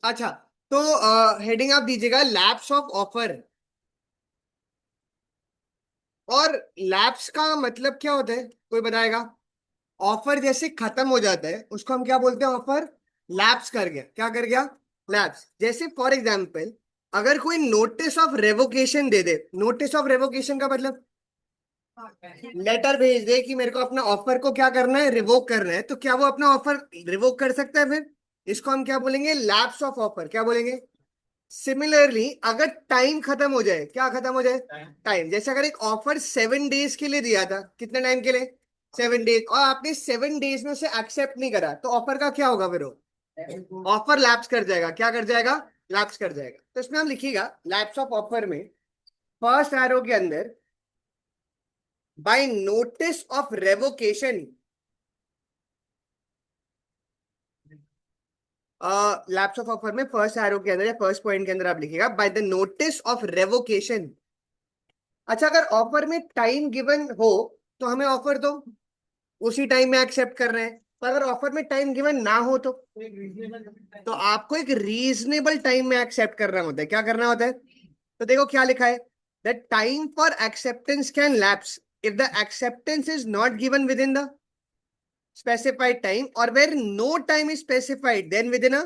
अच्छा, तो हेडिंग आप दीजिएगा लैप्स ऑफ ऑफर। और लैप्स का मतलब क्या होता है, कोई बताएगा? ऑफर जैसे खत्म हो जाता है उसको हम क्या बोलते हैं? ऑफर लैप्स कर गया। क्या कर गया? लैप्स। जैसे फॉर एग्जाम्पल, अगर कोई notice of revocation they they. Notice of revocation का मतलब लेटर भेज दे कि मेरे को अपना ऑफर को क्या करना है, रिवोक करना है, तो क्या वो अपना ऑफर रिवोक कर सकता है फिर? इसको हम क्या बोलेंगे? Lapse of offer. क्या बोलेंगे? सिमिलरली अगर टाइम खत्म हो जाए, क्या खत्म हो जाए? टाइम। जैसे अगर एक ऑफर 7 डेज के लिए दिया था, कितने टाइम के लिए? 7 डेज, और आपने 7 डेज में उसे एक्सेप्ट नहीं करा, तो ऑफर का क्या होगा फिर? वो ऑफर लैप्स कर जाएगा। क्या कर जाएगा? लैप्स कर जाएगा। तो इसमें हम लिखिएगा लैप्स ऑफ ऑफर में फर्स्ट एरो के अंदर by notice of revocation. Lapse of offer में फर्स्ट एरो के अंदर या फर्स्ट पॉइंट के अंदर आप लिखिएगा by the notice of revocation. अच्छा, अगर ऑफर में टाइम गिवन हो तो हमें ऑफर दो, उसी टाइम में एक्सेप्ट कर रहे हैं। पर अगर ऑफर में टाइम गिवन ना हो तो आपको एक रीजनेबल टाइम में एक्सेप्ट करना होता है। क्या करना होता है? तो देखो क्या लिखा है, the time for acceptance can lapse if the acceptance is not given within the specified time, और where no time is specified then within a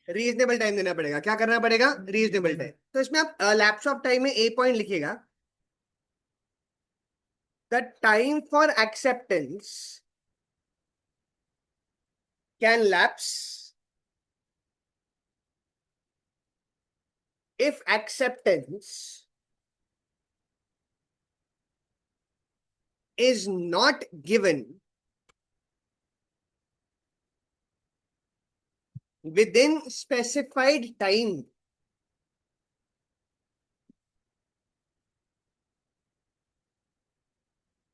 reasonable time देना पड़ेगा। क्या करना पड़ेगा? Reasonable time. तो इसमें आप लैप्स ऑफ टाइम में ए पॉइंट लिखिएगा, the time for acceptance can lapse if acceptance is not given within specified time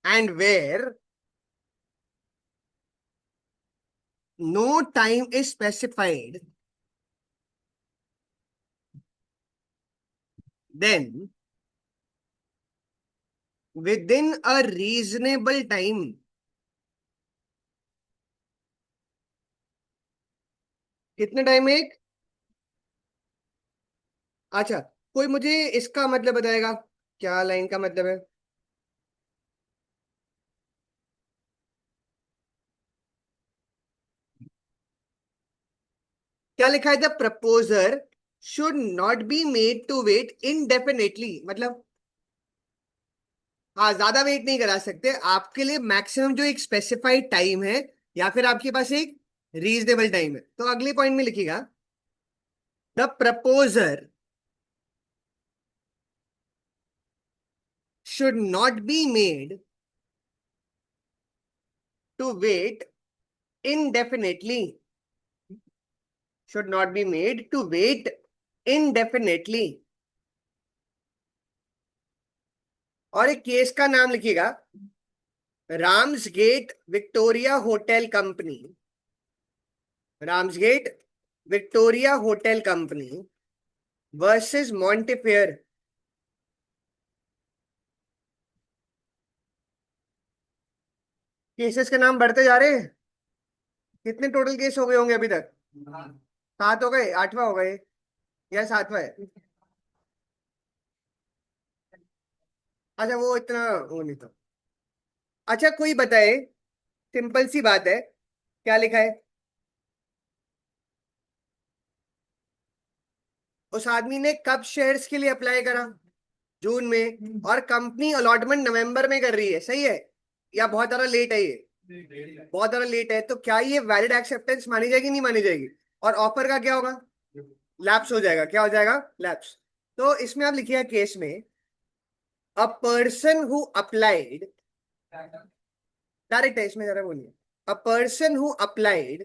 and where no time is specified, then within a reasonable time। कितने time में एक? अच्छा, कोई मुझे इसका मतलब बताएगा, क्या लाइन का मतलब है? क्या लिखा है? The proposer should not be made to wait indefinitely. मतलब हाँ, ज्यादा वेट नहीं करा सकते। आपके लिए मैक्सिमम जो एक स्पेसिफाइड टाइम है, या फिर आपके पास एक रीजनेबल टाइम है। तो अगले पॉइंट में लिखिएगा the proposer should not be made to wait indefinitely। Should not be made to wait indefinitely। और एक केस का नाम लिखिएगा, Ramsgate Victoria Hotel Company. Ramsgate Victoria Hotel Company versus Montefiore. Cases के नाम बढ़ते जा रहे हैं। कितने टोटल केस हो गए होंगे अभी तक? 7 हो गए, 8वां हो गए या 7वां है? अच्छा, वो इतना वो नहीं था। अच्छा, कोई बताए, सिंपल सी बात है, क्या लिखा है? उस आदमी ने कब शेयर्स के लिए अप्लाई करा? जून में। और कंपनी अलॉटमेंट नवंबर में कर रही है, सही है? या बहुत ज्यादा लेट है ये? बहुत ज्यादा लेट है, तो क्या ये वैलिड एक्सेप्टेंस मानी जाएगी, नहीं मानी जाएगी? और ऑफर का क्या होगा? लैप्स हो जाएगा। क्या हो जाएगा? लैप्स। तो इसमें आप लिखिए केस में, a person who applied, direct है इसमें, जरा बोलिए, a person who applied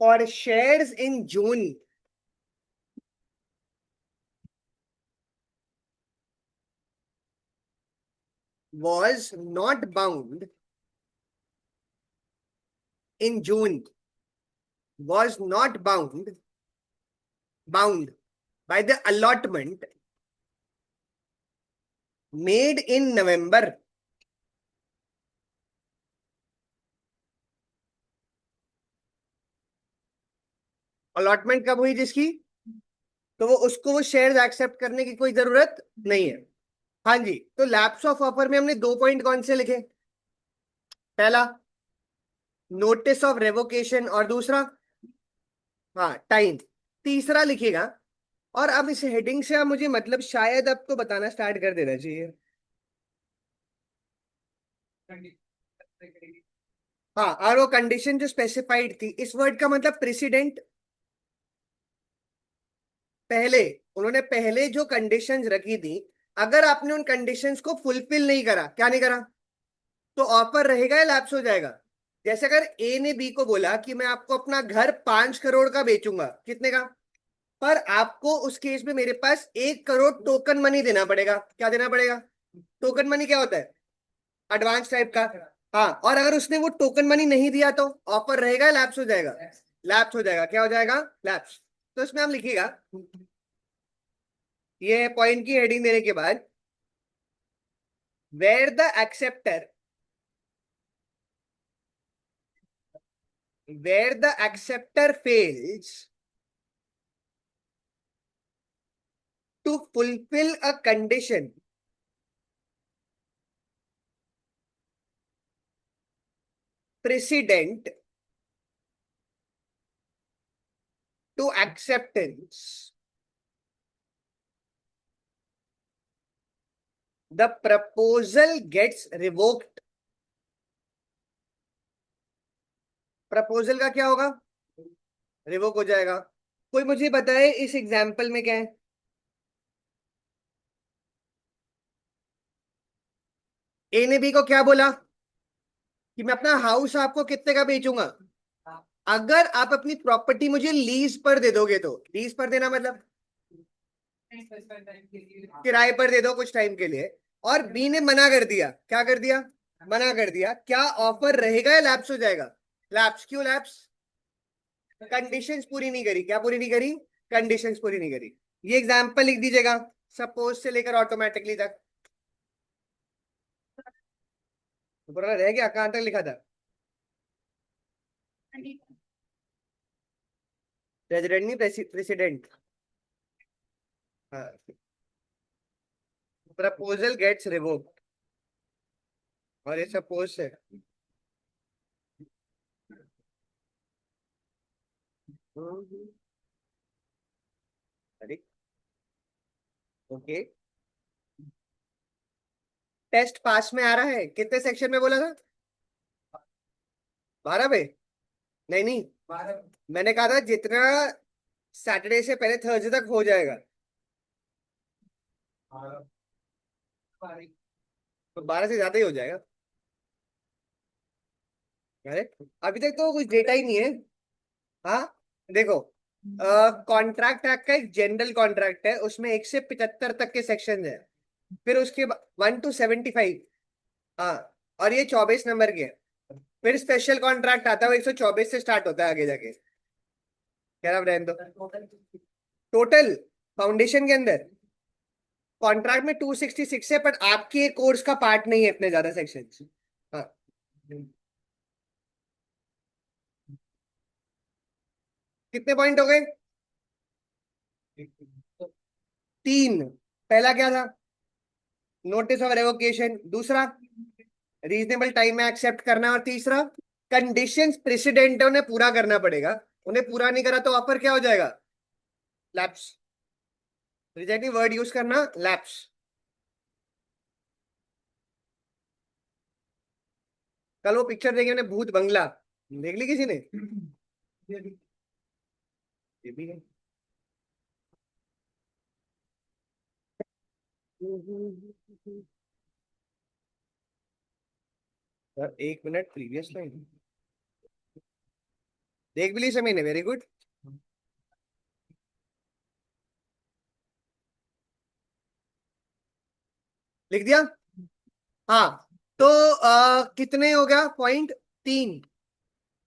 for shares in June was not bound in June, was not bound by the allotment made in November, allotment कब हुई जिसकी, तो वो शेयर्स एक्सेप्ट करने की कोई जरूरत नहीं है। हाँ जी, तो लैप्स ऑफ ऑफर में हमने दो पॉइंट कौन से लिखे? पहला नोटिस ऑफ रेवोकेशन, और दूसरा हाँ टाइम। तीसरा लिखिएगा। और अब इस हेडिंग से आप मुझे मतलब शायद अब तो बताना स्टार्ट कर देना चाहिए। हाँ, और वो कंडीशन जो स्पेसिफाइड थी, इस वर्ड का मतलब प्रेसिडेंट। पहले उन्होंने पहले जो कंडीशंस रखी थी, अगर आपने उन कंडीशंस को फुलफिल नहीं करा, क्या नहीं करा, तो ऑफर रहेगा या लैप्स हो जाएगा। जैसे अगर ए ने बी को बोला कि मैं आपको अपना घर 5 करोड़ का बेचूंगा, कितने का, पर आपको उस केस में मेरे पास 1 करोड़ टोकन मनी देना पड़ेगा। क्या देना पड़ेगा? टोकन मनी क्या होता है? एडवांस टाइप का। हाँ, और अगर उसने वो टोकन मनी नहीं दिया तो ऑफर रहेगा, लैप्स हो जाएगा। लैप्स हो जाएगा। क्या हो जाएगा? लैप्स। तो इसमें हम लिखिएगा, ये पॉइंट की हेडिंग देने के बाद, where the acceptor, where the acceptor fails to fulfil a condition, precedent to acceptance, the proposal gets revoked। प्रपोजल का क्या होगा? रिवोक हो जाएगा। कोई मुझे बताए इस एग्जाम्पल में क्या है? ए ने बी को क्या बोला कि मैं अपना हाउस आपको कितने का बेचूंगा, अगर आप अपनी प्रॉपर्टी मुझे लीज पर दे दोगे। तो लीज पर देना मतलब किराए पर दे दो कुछ टाइम के लिए। और बी ने मना कर दिया। क्या कर दिया? मना कर दिया। क्या ऑफर रहेगा या लैप्स हो जाएगा? लैप्स। क्यों लैप्स? कंडीशंस पूरी नहीं करी। क्या पूरी नहीं करी? कंडीशंस पूरी नहीं करी। ये एग्जांपल लिख दीजिएगा, सपोज से लेकर ऑटोमेटिकली तक। पूरा रह गया? कहां तक लिखा था? प्रेसिडेंट नहीं, प्रेसिडेंट। हाँ, प्रपोजल गेट्स रिवोक्ड, और ये सपोज से। अरे ओके, टेस्ट पास में आ रहा है। कितने सेक्शन में बोला था? 12 पे? नहीं नहीं, मैंने कहा था जितना सैटरडे से पहले थर्सडे तक हो जाएगा। तो 12 से ज्यादा ही हो जाएगा। अरे अभी तक तो कुछ डेटा ही नहीं है। हाँ देखो, कॉन्ट्रैक्ट एक्ट का एक जनरल कॉन्ट्रैक्ट है, उसमें 1 से 75 तक के सेक्शन है। फिर उसके 1 to 75। हाँ, और ये 24 नंबर के है। फिर स्पेशल कॉन्ट्रैक्ट आता है, वो 124 से स्टार्ट होता है आगे जाके। कह रहा रहने दो। टोटल फाउंडेशन के अंदर कॉन्ट्रैक्ट में 266 है, पर आपके कोर्स का पार्ट नहीं है इतने ज्यादा सेक्शन। हाँ, कितने पॉइंट हो गए? 3। पहला क्या था? Notice of revocation. दूसरा रीजनेबल टाइम में एक्सेप्ट करना। और तीसरा कंडीशंस प्रेसिडेंट है, उन्हें पूरा करना पड़ेगा। उन्हें पूरा नहीं करा तो ऑफर क्या हो जाएगा? लैप्स। रिजेक्टिव वर्ड यूज करना, लैप्स। कल वो पिक्चर देखी मैंने, भूत बंगला। देख ली किसी ने? ये भी है। सर 1 मिनट, प्रीवियस लाइन देख भी ली समय ने। Very good. लिख दिया। हाँ, तो कितने हो गया पॉइंट? 3।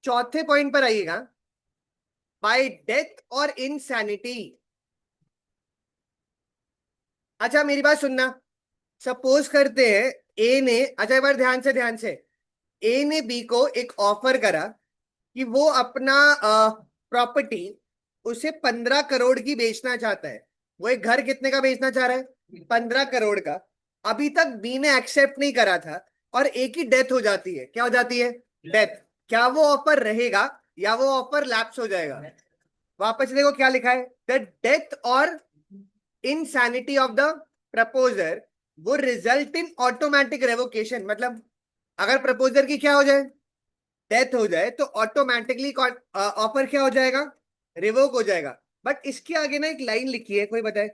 चौथे पॉइंट पर आइएगा, बाय डेथ और इनसैनिटी। अच्छा मेरी बात सुनना। सपोज करते हैं ए ने, अच्छा एक बार ध्यान से, ए ने बी को एक ऑफर करा कि वो अपना प्रॉपर्टी उसे 15 करोड़ की बेचना चाहता है। वो एक घर कितने का बेचना चाह रहा है? 15 करोड़ का। अभी तक बी ने एक्सेप्ट नहीं करा था, और ए की डेथ हो जाती है। क्या हो जाती है? डेथ। क्या वो ऑफर रहेगा या वो ऑफर लैप्स हो जाएगा? वापस से देखो क्या लिखा है, द डेथ और इनसैनिटी ऑफ द प्रपोजर वो रिजल्ट इन ऑटोमेटिक रेवोकेशन। मतलब अगर प्रपोजर की क्या हो जाए, डेथ हो जाए, तो ऑटोमेटिकली ऑफर क्या हो जाएगा? रिवोक हो जाएगा। बट इसके आगे ना एक लाइन लिखी है, कोई बताए?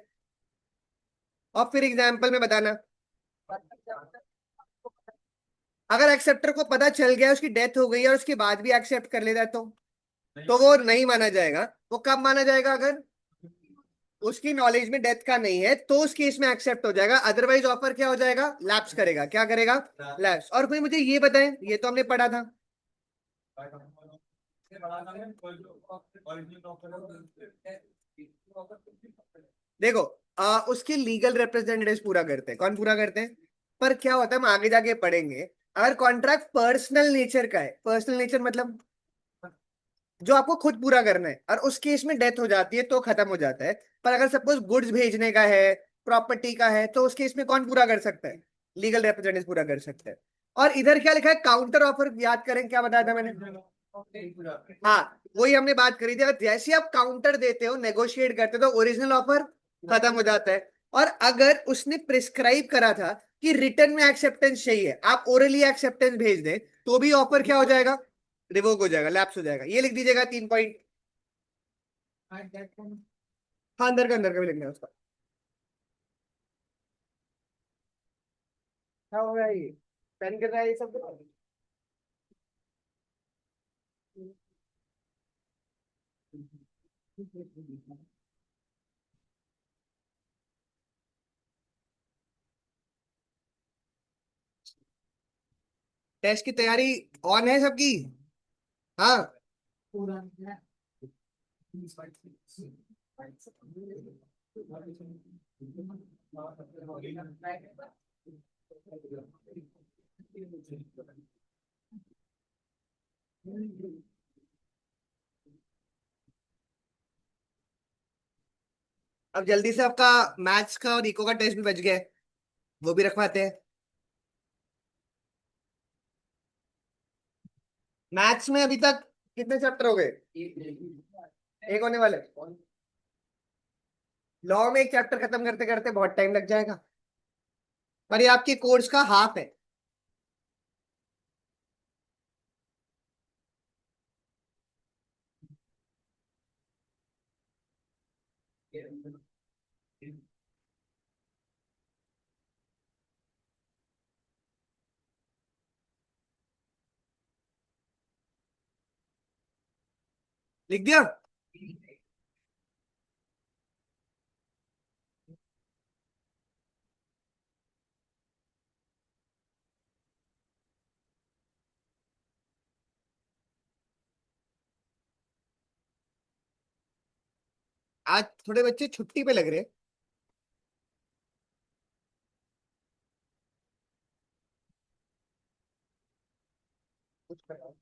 और फिर एग्जाम्पल में बताना। अगर एक्सेप्टर को पता चल गया उसकी डेथ हो गई है और उसके बाद भी एक्सेप्ट कर लेता है तो वो नहीं माना जाएगा। वो कब माना जाएगा? अगर उसकी नॉलेज में डेथ का नहीं है तो उस केस में एक्सेप्ट हो जाएगा, अदरवाइज ऑफर क्या हो जाएगा? लैप्स करेगा। क्या करेगा? लैप्स। और कोई मुझे ये बताए, ये तो हमने पढ़ा था। देखो, उसके लीगल रिप्रेजेंटेटिव्स पूरा करते हैं। कौन पूरा करते हैं? पर क्या होता है, हम आगे जाके पढ़ेंगे। अगर कॉन्ट्रैक्ट पर्सनल नेचर का है, पर्सनल नेचर मतलब जो आपको खुद पूरा करना है, और उस केस में डेथ हो जाती है तो खत्म हो जाता है। पर अगर सपोज गुड्स भेजने का है, प्रॉपर्टी का है, तो उस केस में कौन पूरा कर सकता है? लीगल रिप्रेजेंटेटिव पूरा कर सकते हैं। और इधर क्या लिखा है? Counter offer. याद करें क्या बताया था मैंने? हाँ, वही हमने बात करी थी। अगर जैसे आप काउंटर देते हो, नेगोशिएट करते हो, तो ओरिजिनल ऑफर खत्म हो जाता है। और अगर उसने प्रिस्क्राइब करा था कि रिटर्न में एक्सेप्टेंस चाहिए, आप ओरली एक्सेप्टेंस भेज दें, तो भी ऑफर क्या हो जाएगा? रिवोक हो जाएगा, लैप्स हो जाएगा। ये लिख दीजिएगा 3 पॉइंट। हाँ, अंदर का भी लिखना है उसका। क्या हो रहा है ये? पेन कर रहा है ये सब? टेस्ट की तैयारी ऑन है सबकी? हाँ। अब जल्दी से आपका मैथ्स का और इको का टेस्ट भी बच गया है, वो भी रखवाते हैं। मैथ्स में अभी तक कितने चैप्टर हो गए? एक होने वाले। लॉ में एक चैप्टर खत्म करते करते बहुत टाइम लग जाएगा। पर ये आपके कोर्स का हाफ है। लिख दिया? आज थोड़े बच्चे छुट्टी पे लग रहे हैं। कुछ बताओ।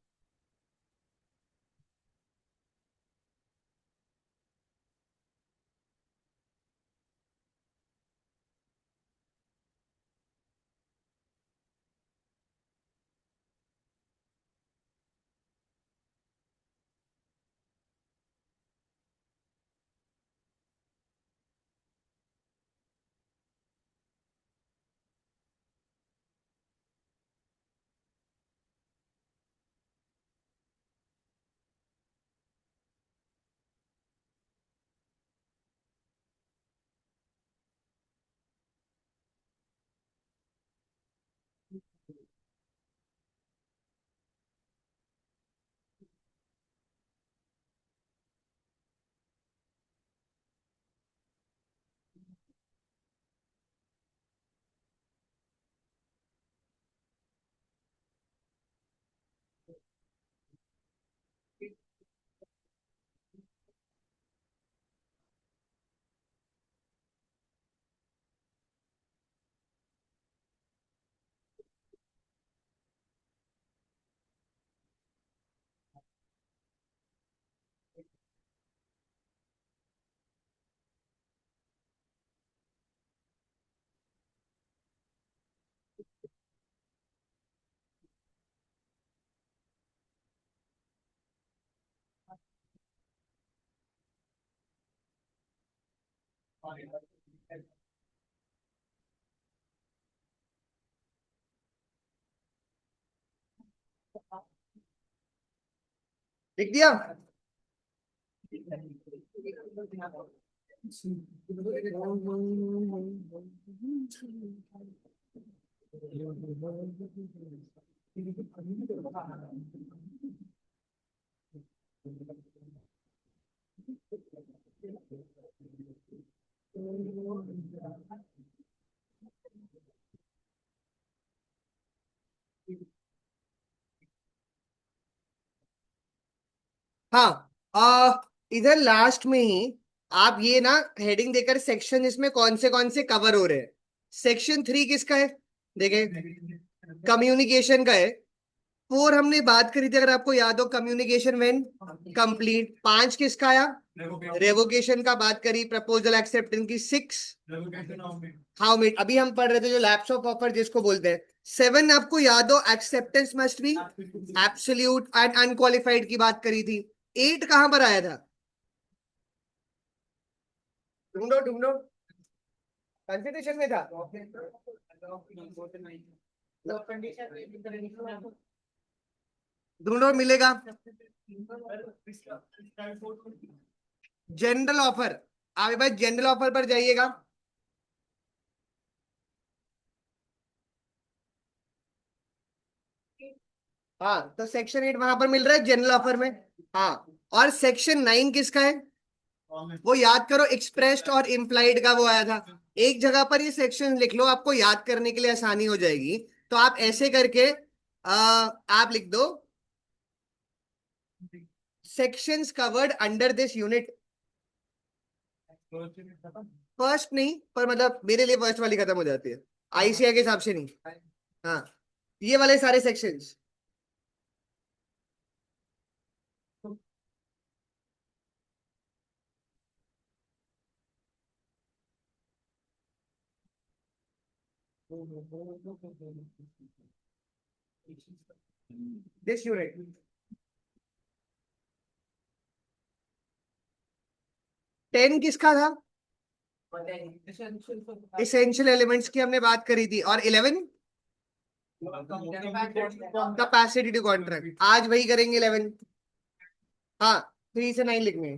लिख दिया। हाँ, इधर लास्ट में ही आप ये ना हेडिंग देकर सेक्शन इसमें कौन से कवर हो रहे हैं। सेक्शन 3 किसका है? देखें, कम्युनिकेशन का है। 4 हमने बात करी थी, अगर आपको याद हो, कम्युनिकेशन व्हेन कंप्लीट। 5 किसका आया? रेवोकेशन का बात करी। प्रपोजल एक्सेप्टेंस की 6 हाउ मेट, अभी हम पढ़ रहे थे जो लैप्स ऑफ ऑफर जिसको बोलते हैं। 7 आपको याद हो, acceptance must be absolute and unqualified की बात करी थी। 8 कहां पर आया था? ढूंढो ढूंढो, कंस्टिट्यूशन में था। ढूंढो, मिलेगा। जनरल ऑफर, आप भाई जनरल ऑफर पर जाइएगा। हाँ, तो सेक्शन 8 वहां पर मिल रहा है जनरल ऑफर में। हाँ, और सेक्शन 9 किसका है? वो याद करो, एक्सप्रेस्ड और इम्प्लाइड का वो आया था। एक जगह पर ये सेक्शन लिख लो, आपको याद करने के लिए आसानी हो जाएगी। तो आप ऐसे करके आप लिख दो, sections covered under this unit. First नहीं, पर मतलब मेरे लिए फर्स्ट वाली खत्म हो जाती है, आईसीआई के हिसाब से नहीं। हाँ, ये वाले सारे सेक्शंस। This unit. 10 किसका था? इसेंशियल एलिमेंट्स की हमने बात करी थी। और 11 कैपेसिटी टू कॉन्ट्रैक्ट, आज वही करेंगे 11। हाँ, 3 से 9 लिखने।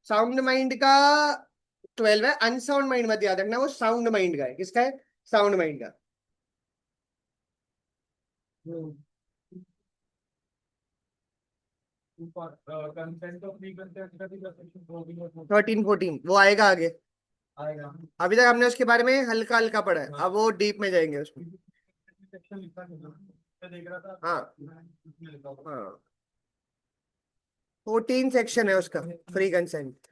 साउंड माइंड का 12 है। अनसाउंड माइंड मत याद रखना, वो साउंड माइंड का है। किसका है? साउंड माइंड का। 13 14 वो आएगा आगे। अभी तक हमने उसके बारे में हल्का हल्का पढ़ा है, अब वो डीप में जाएंगे उसमें। हाँ हाँ, 14 सेक्शन है उसका, फ्री कंसेंट।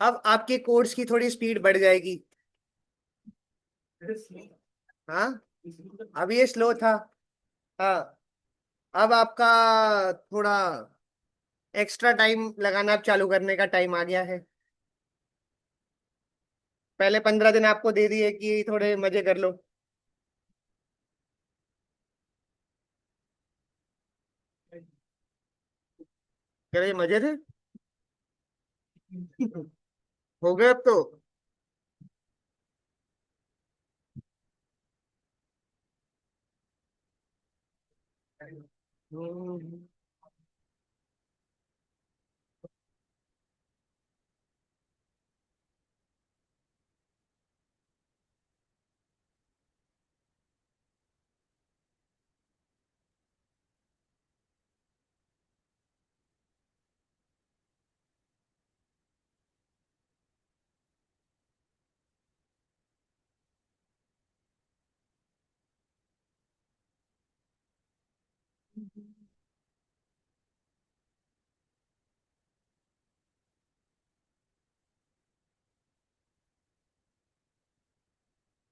अब आपके कोर्स की थोड़ी स्पीड बढ़ जाएगी। हाँ, अब ये स्लो था। हाँ, अब आपका थोड़ा एक्स्ट्रा टाइम लगाना आप चालू करने का टाइम आ गया है। पहले 15 दिन आपको दे दिए कि थोड़े मजे कर लो। क्या ये मजे थे? हो गए अब तो।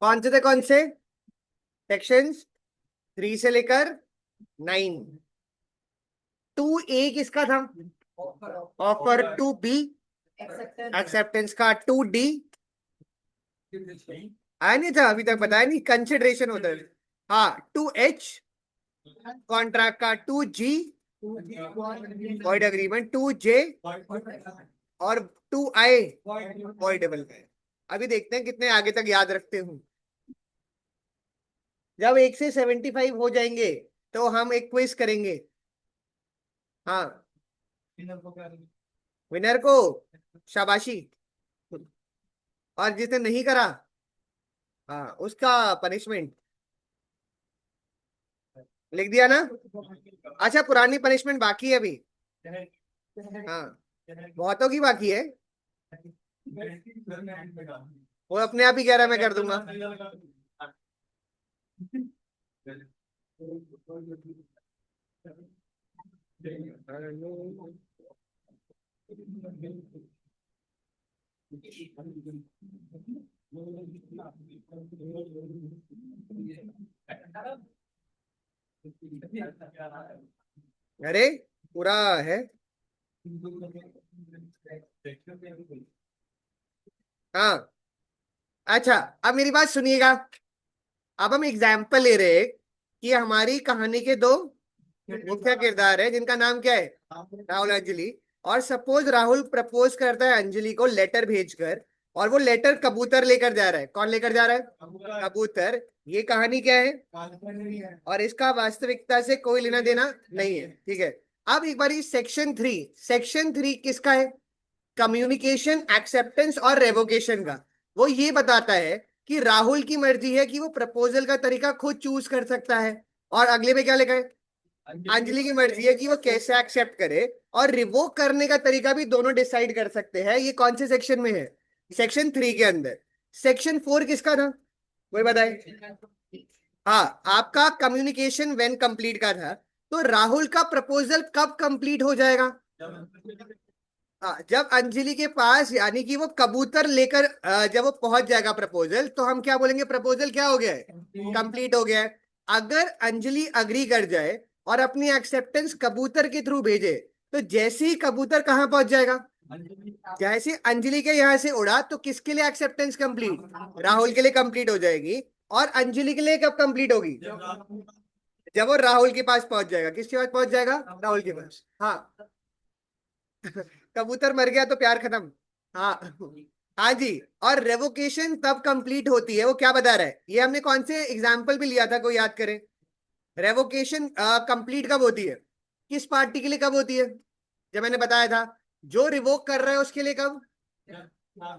कौन से थे, कौन से सेक्शंस? 3 से लेकर 9। 2A किसका था? ऑफर टू बी, एक्सेप्टेंस का टू डी, आया नहीं था अभी तक, बताया नहीं, कंसिडरेशन होता है। हाँ, टू एच, कॉन्ट्रैक्ट का two G, void agreement two J, और टू आई वॉइडेबल का है। अभी देखते हैं कितने आगे तक याद रखते हूँ। जब 1 से 75 हो जाएंगे तो हम एक क्विज करेंगे। हाँ, विनर को शाबाशी, और जिसने नहीं करा, हाँ, उसका पनिशमेंट लिख दिया ना। अच्छा, पुरानी पनिशमेंट बाकी है अभी। हाँ, बहुतों की बाकी है। वो अपने आप ही कह रहा है मैं कर दूंगा। अरे, पूरा है। हाँ, अच्छा, अब मेरी बात सुनिएगा। अब हम एग्जाम्पल ले रहे हैं कि हमारी कहानी के दो मुख्य किरदार है जिनका नाम क्या है, राहुल अंजलि। और सपोज राहुल प्रपोज करता है अंजलि को लेटर भेजकर, और वो लेटर कबूतर लेकर जा रहा है। कौन लेकर जा रहा है? कबूतर। ये कहानी क्या है, और इसका वास्तविकता से कोई लेना देना नहीं है, ठीक है। अब एक बारी सेक्शन 3 किसका है? कम्युनिकेशन, एक्सेप्टेंस और रेवोकेशन का। वो ये बताता है कि राहुल की मर्जी है कि वो प्रपोजल का तरीका खुद चूज कर सकता है। और अगले में क्या लिखा है? अंजलि की मर्जी है कि वो कैसे एक्सेप्ट करे, और रिवोक करने का तरीका भी दोनों डिसाइड कर सकते हैं। ये कौन से सेक्शन में है? सेक्शन 3 के अंदर। सेक्शन 4 किसका था, कोई बताए? हाँ, आपका कम्युनिकेशन व्हेन कंप्लीट का था। तो राहुल का प्रपोजल कब कंप्लीट हो जाएगा? हाँ, जब अंजलि के पास, यानी कि वो कबूतर लेकर जब वो पहुंच जाएगा प्रपोजल, तो हम क्या बोलेंगे? प्रपोजल क्या हो गया है? कंप्लीट हो गया है। अगर अंजलि अग्री कर जाए और अपनी एक्सेप्टेंस कबूतर के थ्रू भेजे, तो जैसे ही कबूतर कहाँ पहुंच जाएगा? जैसे अंजलि के यहाँ से उड़ा, तो किसके लिए एक्सेप्टेंस कंप्लीट? राहुल के लिए कंप्लीट हो जाएगी। और अंजलि के लिए कब कंप्लीट होगी? जब वो राहुल के पास पहुंच जाएगा। किसके पास पहुंच जाएगा? राहुल के पास। हाँ, कबूतर मर गया तो प्यार खत्म। हाँ, हाँ जी। और रेवोकेशन तब कंप्लीट होती है, वो क्या बता रहा है, ये हमने कौन से एग्जाम्पल भी लिया था, कोई याद करे? रेवोकेशन कंप्लीट कब होती है? किस पार्टी के लिए कब होती है? जब मैंने बताया था, जो रिवोक कर रहा है उसके लिए कब?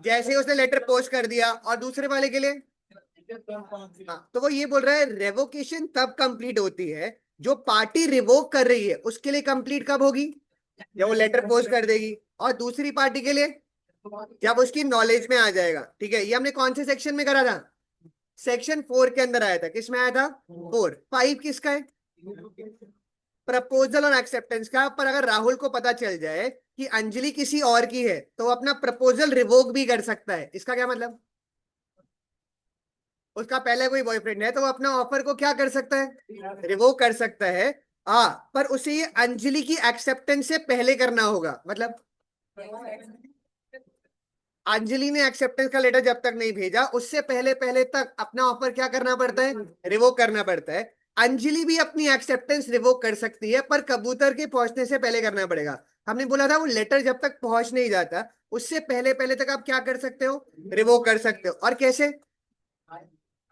जैसे ही उसने लेटर पोस्ट कर दिया। और दूसरे वाले के लिए? हाँ, तो वो ये बोल रहा है रेवोकेशन तब कंप्लीट होती है, जो पार्टी रिवोक कर रही है उसके लिए कंप्लीट कब होगी? जब वो लेटर पोस्ट कर देगी। और दूसरी पार्टी के लिए? जब उसकी नॉलेज में आ जाएगा। ठीक है, ये हमने कौन से सेक्शन में करा था? सेक्शन 4 के अंदर आया था। किस में आया था? 4। 5 किसका है? प्रपोजल और एक्सेप्टेंस का। पर अगर राहुल को पता चल जाए कि अंजलि किसी और की है, तो वो अपना प्रपोजल रिवोक भी कर सकता है। इसका क्या मतलब? उसका पहले कोई बॉयफ्रेंड है तो वो अपना ऑफर को क्या कर सकता है? रिवोक कर सकता है। पर उसे ये अंजलि की एक्सेप्टेंस से पहले करना होगा। मतलब अंजलि ने एक्सेप्टेंस का लेटर जब तक नहीं भेजा, उससे पहले पहले तक अपना ऑफर क्या करना पड़ता है? रिवोक करना पड़ता है। अंजलि भी अपनी एक्सेप्टेंस रिवोक कर सकती है, पर कबूतर के पहुंचने से पहले करना पड़ेगा। हमने बोला था वो लेटर जब तक पहुंच नहीं जाता, उससे पहले पहले तक आप क्या कर सकते हो? रिवोक कर सकते हो। और कैसे?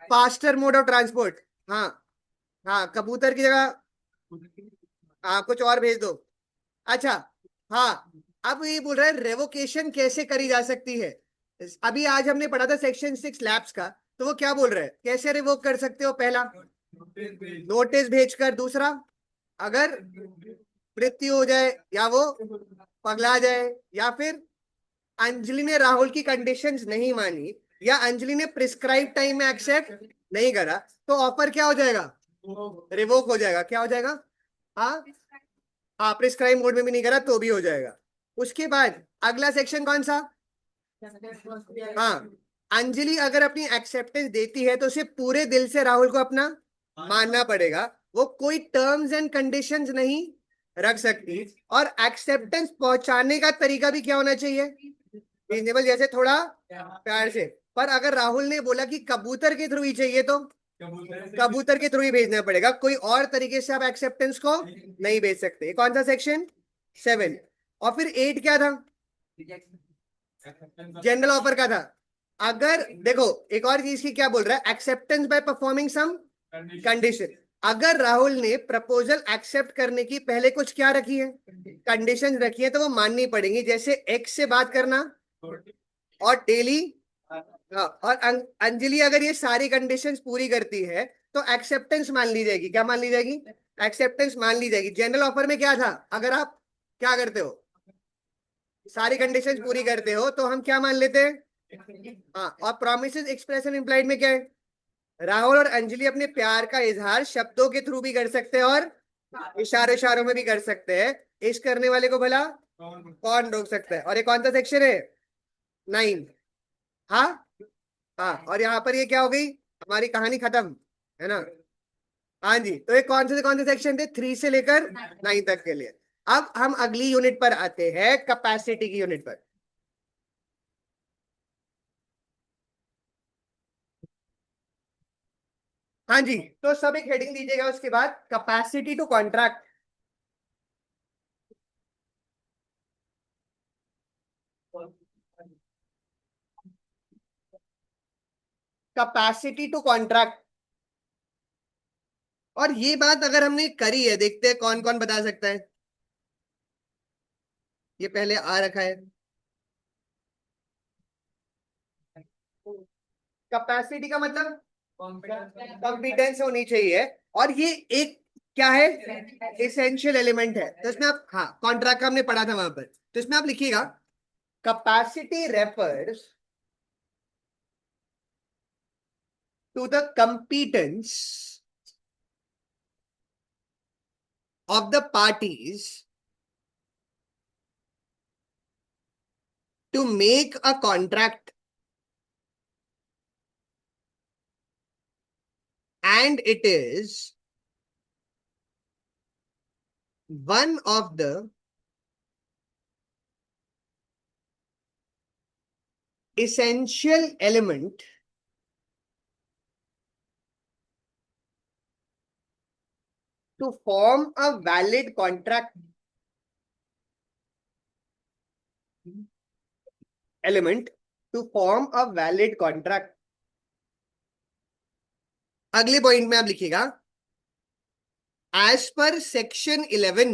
Faster mode of transport. हाँ, हाँ, कबूतर की जगह हाँ कुछ और भेज दो। अच्छा, हाँ, अब ये बोल रहा है रेवोकेशन कैसे करी जा सकती है। अभी आज हमने पढ़ा था सेक्शन 6 लैब्स का। तो वो क्या बोल रहा है, कैसे रिवोक कर सकते हो? पहला, नोटिस भेजकर। दूसरा, अगर मृत्यु हो जाए, या वो पगला जाए, या फिर अंजलि ने राहुल की कंडीशंस नहीं मानी, या अंजलि ने प्रिस्क्राइब टाइम में एक्सेप्ट नहीं करा, तो ऑफर क्या हो जाएगा? रिवोक हो जाएगा। क्या हो जाएगा? हाँ, हाँ, प्रिस्क्राइब मोड में भी नहीं करा तो भी हो जाएगा। उसके बाद अगला सेक्शन कौन सा? हाँ, अंजलि अगर अपनी एक्सेप्टेंस देती है तो उसे पूरे दिल से राहुल को अपना मानना पड़ेगा। वो कोई टर्म्स एंड कंडीशंस नहीं रख सकती। और एक्सेप्टेंस पहुंचाने का तरीका भी क्या होना चाहिए, रीजनेबल, जैसे थोड़ा प्यार से। पर अगर राहुल ने बोला कि कबूतर के थ्रू ही चाहिए तो कबूतर के थ्रू ही भेजना पड़ेगा, कोई और तरीके से आप एक्सेप्टेंस को नहीं भेज सकते। ये कौन सा सेक्शन, 7। और फिर 8 क्या था, जनरल ऑफर का था। अगर देखो एक और चीज की क्या बोल रहा है, acceptance by performing some condition. अगर राहुल ने प्रपोजल एक्सेप्ट करने की पहले कुछ क्या रखी है, कंडीशन रखी है, तो वो माननी पड़ेंगी, जैसे एक्स से बात करना और डेली। हाँ, और अंजलि अगर ये सारी कंडीशंस पूरी करती है तो एक्सेप्टेंस मान ली जाएगी। क्या मान ली जाएगी, एक्सेप्टेंस मान ली जाएगी। जनरल ऑफर में क्या था, अगर आप क्या करते हो, सारी कंडीशंस पूरी करते हो तो हम क्या मान लेते हैं। हाँ, और प्रोमिसेस एक्सप्रेशन इम्प्लाइड में क्या है, राहुल और अंजलि अपने प्यार का इजहार शब्दों के थ्रू भी कर सकते हैं और इशारों इशारों में भी कर सकते हैं। इस करने वाले को भला कौन रोक सकता है। और ये कौन सा सेक्शन है, 9। हाँ, हाँ, और यहाँ पर ये क्या हो गई, हमारी कहानी खत्म, है ना। हाँ जी, तो ये कौन से सेक्शन थे, 3 से लेकर 9 तक के लिए। अब हम अगली यूनिट पर आते हैं, कैपेसिटी की यूनिट पर। हाँ जी, तो सब एक हेडिंग दीजिएगा उसके बाद, capacity to contract. Capacity to contract. और ये बात अगर हमने करी है, देखते हैं कौन कौन बता सकता है। ये पहले आ रखा है, कैपेसिटी का मतलब कॉम्पिटेंस होनी चाहिए। और ये एक क्या है, एसेंशियल एलिमेंट है। तो इसमें आप, हाँ, कॉन्ट्रैक्ट का हमने पढ़ा था वहां पर, तो इसमें आप लिखिएगा, capacity refers to the competence of the parties to make a contract, and it is one of the essential element to form a valid contract, element to form a valid contract। अगले point में आप लिखिएगा, as per section 11,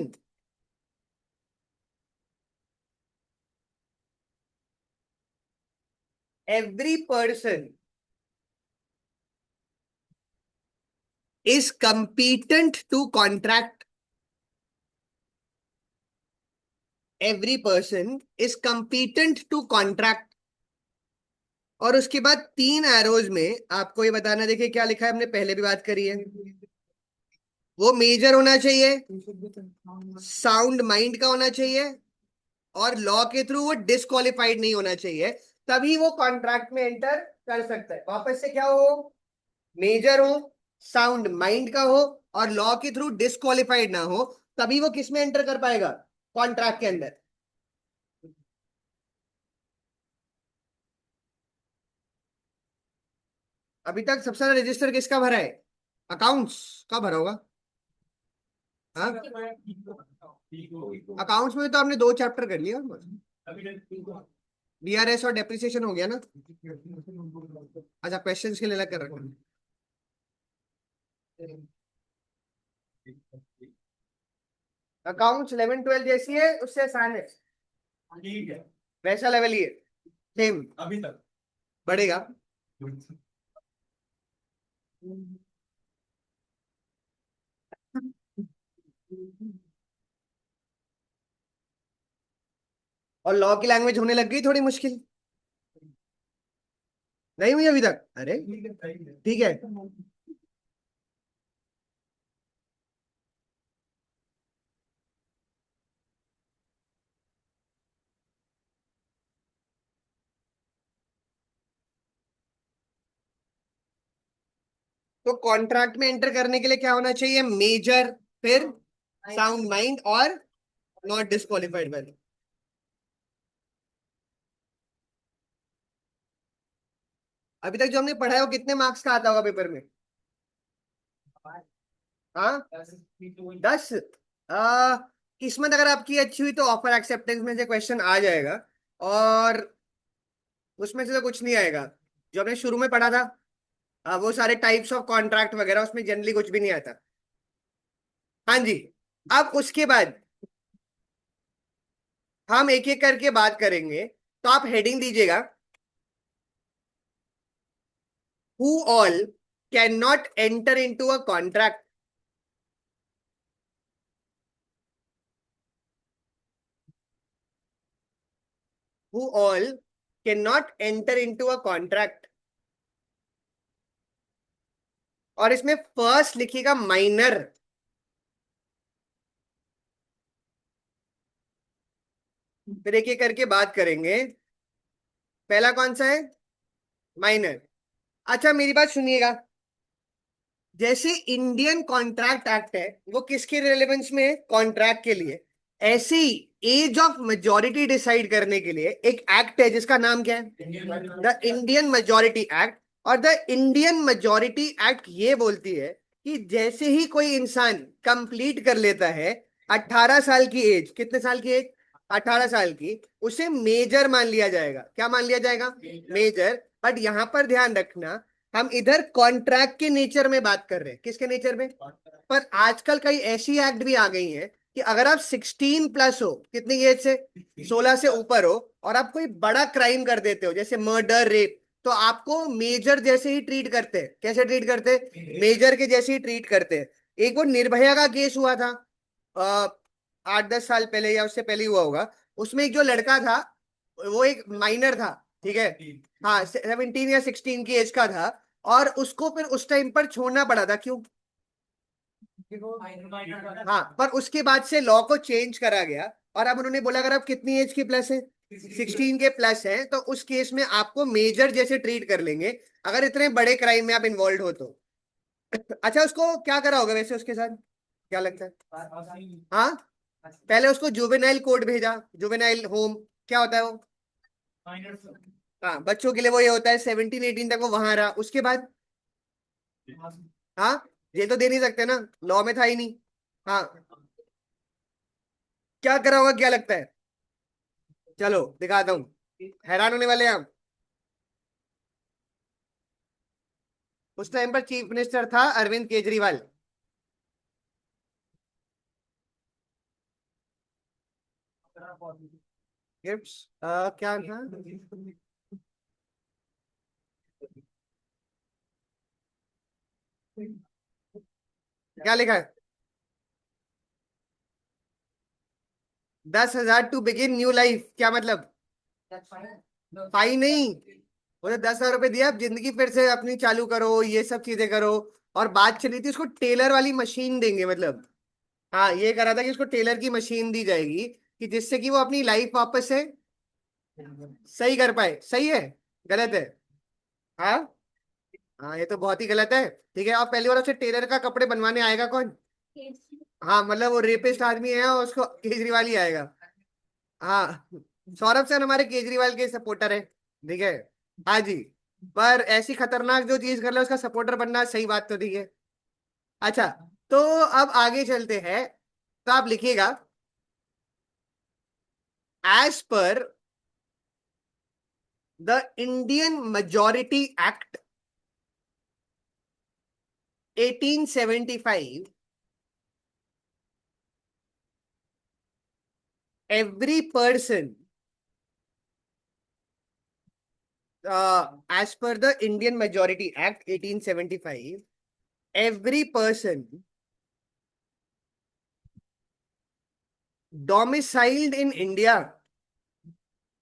every person is competent to contract, every person is competent to contract। और उसके बाद 3 arrows में आपको ये बताना, देखिए क्या लिखा है, हमने पहले भी बात करी है। वो मेजर होना चाहिए, साउंड माइंड का होना चाहिए, और लॉ के थ्रू वो डिस्क्वालिफाइड नहीं होना चाहिए, तभी वो कॉन्ट्रैक्ट में एंटर कर सकता है। वापस से क्या हो, मेजर हो, साउंड माइंड का हो, और लॉ के थ्रू डिस्क्वालिफाइड ना हो, तभी वो किस में एंटर कर पाएगा, कॉन्ट्रैक्ट के अंदर। अभी तक सबसे ज्यादा रजिस्टर किसका भरा है, अकाउंट्स का भरा होगा। हाँ, अकाउंट्स में तो आपने 2 चैप्टर कर लिया, डीआरएस और डेप्रिसिएशन हो गया ना। अच्छा, क्वेश्चंस के लिए अलग कर रखा है। अकाउंट्स 11 12 जैसी है, उससे आसान है, ठीक है, वैसा लेवल ही है, सेम अभी तक बढ़ेगा। और लॉ की लैंग्वेज होने लग गई थोड़ी मुश्किल, नहीं हुई अभी तक, अरे ठीक है। तो कॉन्ट्रैक्ट में एंटर करने के लिए क्या होना चाहिए, मेजर, फिर साउंड माइंड और नॉट डिस्क्वालिफाइड वाले। अभी तक जो हमने पढ़ा है वो कितने मार्क्स का आता होगा पेपर में? हाँ, 10। किस्मत अगर आपकी अच्छी हुई तो ऑफर एक्सेप्टेंस में से क्वेश्चन आ जाएगा, और उसमें से तो कुछ नहीं आएगा। जो हमने शुरू में पढ़ा था, वो सारे टाइप्स ऑफ कॉन्ट्रैक्ट वगैरह, उसमें जनरली कुछ भी नहीं आता। हाँ जी। अब उसके बाद हम एक एक करके बात करेंगे, तो आप हेडिंग दीजिएगा, who all can not enter into a contract. Who all can not enter into a contract. और इसमें फर्स्ट लिखिएगा माइनर। फिर एक एक करके बात करेंगे। पहला कौन सा है? माइनर। अच्छा, मेरी बात सुनिएगा। जैसे इंडियन कॉन्ट्रैक्ट एक्ट है, वो किसके रिलेवेंस में है? कॉन्ट्रैक्ट के लिए। ऐसे ही एज ऑफ मेजोरिटी डिसाइड करने के लिए एक एक्ट है जिसका नाम क्या है? The Indian majority act. और द इंडियन मेजोरिटी एक्ट ये बोलती है कि जैसे ही कोई इंसान कंप्लीट कर लेता है 18 साल की एज, कितने साल की एज? 18 साल की, उसे मेजर मान लिया जाएगा। क्या मान लिया जाएगा? मेजर। बट यहां पर ध्यान रखना, हम इधर कॉन्ट्रैक्ट के नेचर में बात कर रहे हैं। किसके नेचर में? पर आजकल कई ऐसी एक्ट भी आ गई हैं कि अगर आप 16+ हो, कितनी एज से? 16 से ऊपर हो, और आप कोई बड़ा क्राइम कर देते हो जैसे मर्डर, रेप, तो आपको मेजर जैसे ही ट्रीट करते हैं। कैसे ट्रीट करते हैं? मेजर के जैसे ही ट्रीट करते हैं। एक वो निर्भया का केस हुआ था, 8-10 साल पहले या उससे पहले हुआ होगा। उसमें एक जो लड़का था, वो एक माइनर था, ठीक है? हाँ, 17 या 16 की एज का था। और उसको फिर उस टाइम पर छोड़ना पड़ा था। क्यों? हाँ, पर उसके बाद से लॉ को चेंज करा गया, और अब उन्होंने बोला अगर आप कितनी एज की प्लस है, 16 के प्लस है, तो उस केस में आपको मेजर जैसे ट्रीट कर लेंगे, अगर इतने बड़े क्राइम में आप इन्वॉल्व हो तो। अच्छा, उसको क्या करा होगा वैसे उसके साथ? क्या लगता है? हाँ, पहले उसको जुवेनाइल कोर्ट भेजा, जुवेनाइल होम। क्या होता है वो? हाँ, बच्चों के लिए वो ये होता है, 17-18 तक वो वहां रहा। उसके बाद हाँ, ये तो दे नहीं सकते ना, लॉ में था ही नहीं। हाँ, क्या करा होगा, क्या लगता है? चलो दिखाता हूँ, हैरान होने वाले हैं आप। उस टाइम पर चीफ मिनिस्टर था अरविंद केजरीवाल। गिफ्ट्स, क्या था? क्या लिखा है? 10,000 टू बिगिन न्यू लाइफ, क्या मतलब? फाइन नहीं, उन्हें 10,000 रुपए दिया, आप जिंदगी फिर से अपनी चालू करो, ये सब चीजें करो। और बात चली थी उसको टेलर वाली मशीन देंगे, मतलब। हाँ, ये करा था कि उसको टेलर की मशीन दी जाएगी, कि जिससे कि वो अपनी लाइफ वापस से सही कर पाए। सही है? गलत है? हाँ। हाँ, ये तो बहुत ही गलत है। ठीक है, और पहली बार उसे टेलर का कपड़े बनवाने आएगा कौन? हाँ, मतलब वो रेपिस्ट आदमी है और उसको केजरीवाल ही आएगा। हाँ, सौरभ से हमारे केजरीवाल के सपोर्टर है। ठीक है। हाँ जी। पर ऐसी खतरनाक जो चीज कर ले उसका सपोर्टर बनना सही बात तो ठीक है। अच्छा, तो अब आगे चलते हैं। तो आप लिखिएगा, as per the Indian majority act 1875, every person, as per the Indian Majority Act 1875, every person domiciled in India,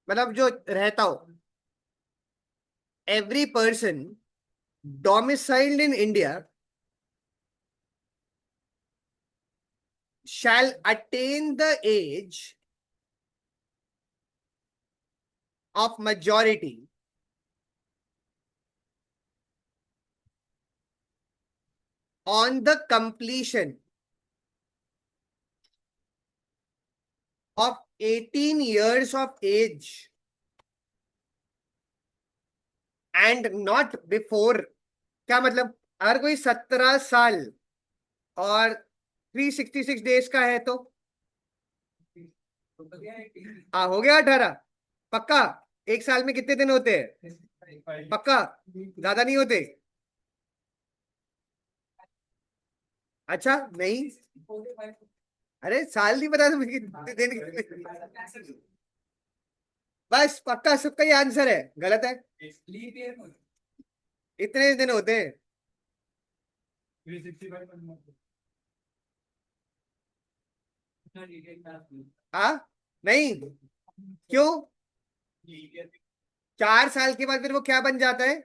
मतलब जो रहता हो, every person domiciled in India shall attain the age of majority on the completion of 18 years of age and not before. क्या मतलब? अगर कोई 17 साल और 366 डेज का है तो हाँ, हो गया 18। पक्का? एक साल में कितने दिन होते हैं? पक्का? ज्यादा नहीं होते? अच्छा नहीं, अरे साल नहीं पता तुम्हें कितने दिन? बस पक्का सबका ये आंसर है? गलत है। इतने दिन होते हैं? हाँ, नहीं, क्यों? 4 साल के बाद फिर वो क्या बन जाता है?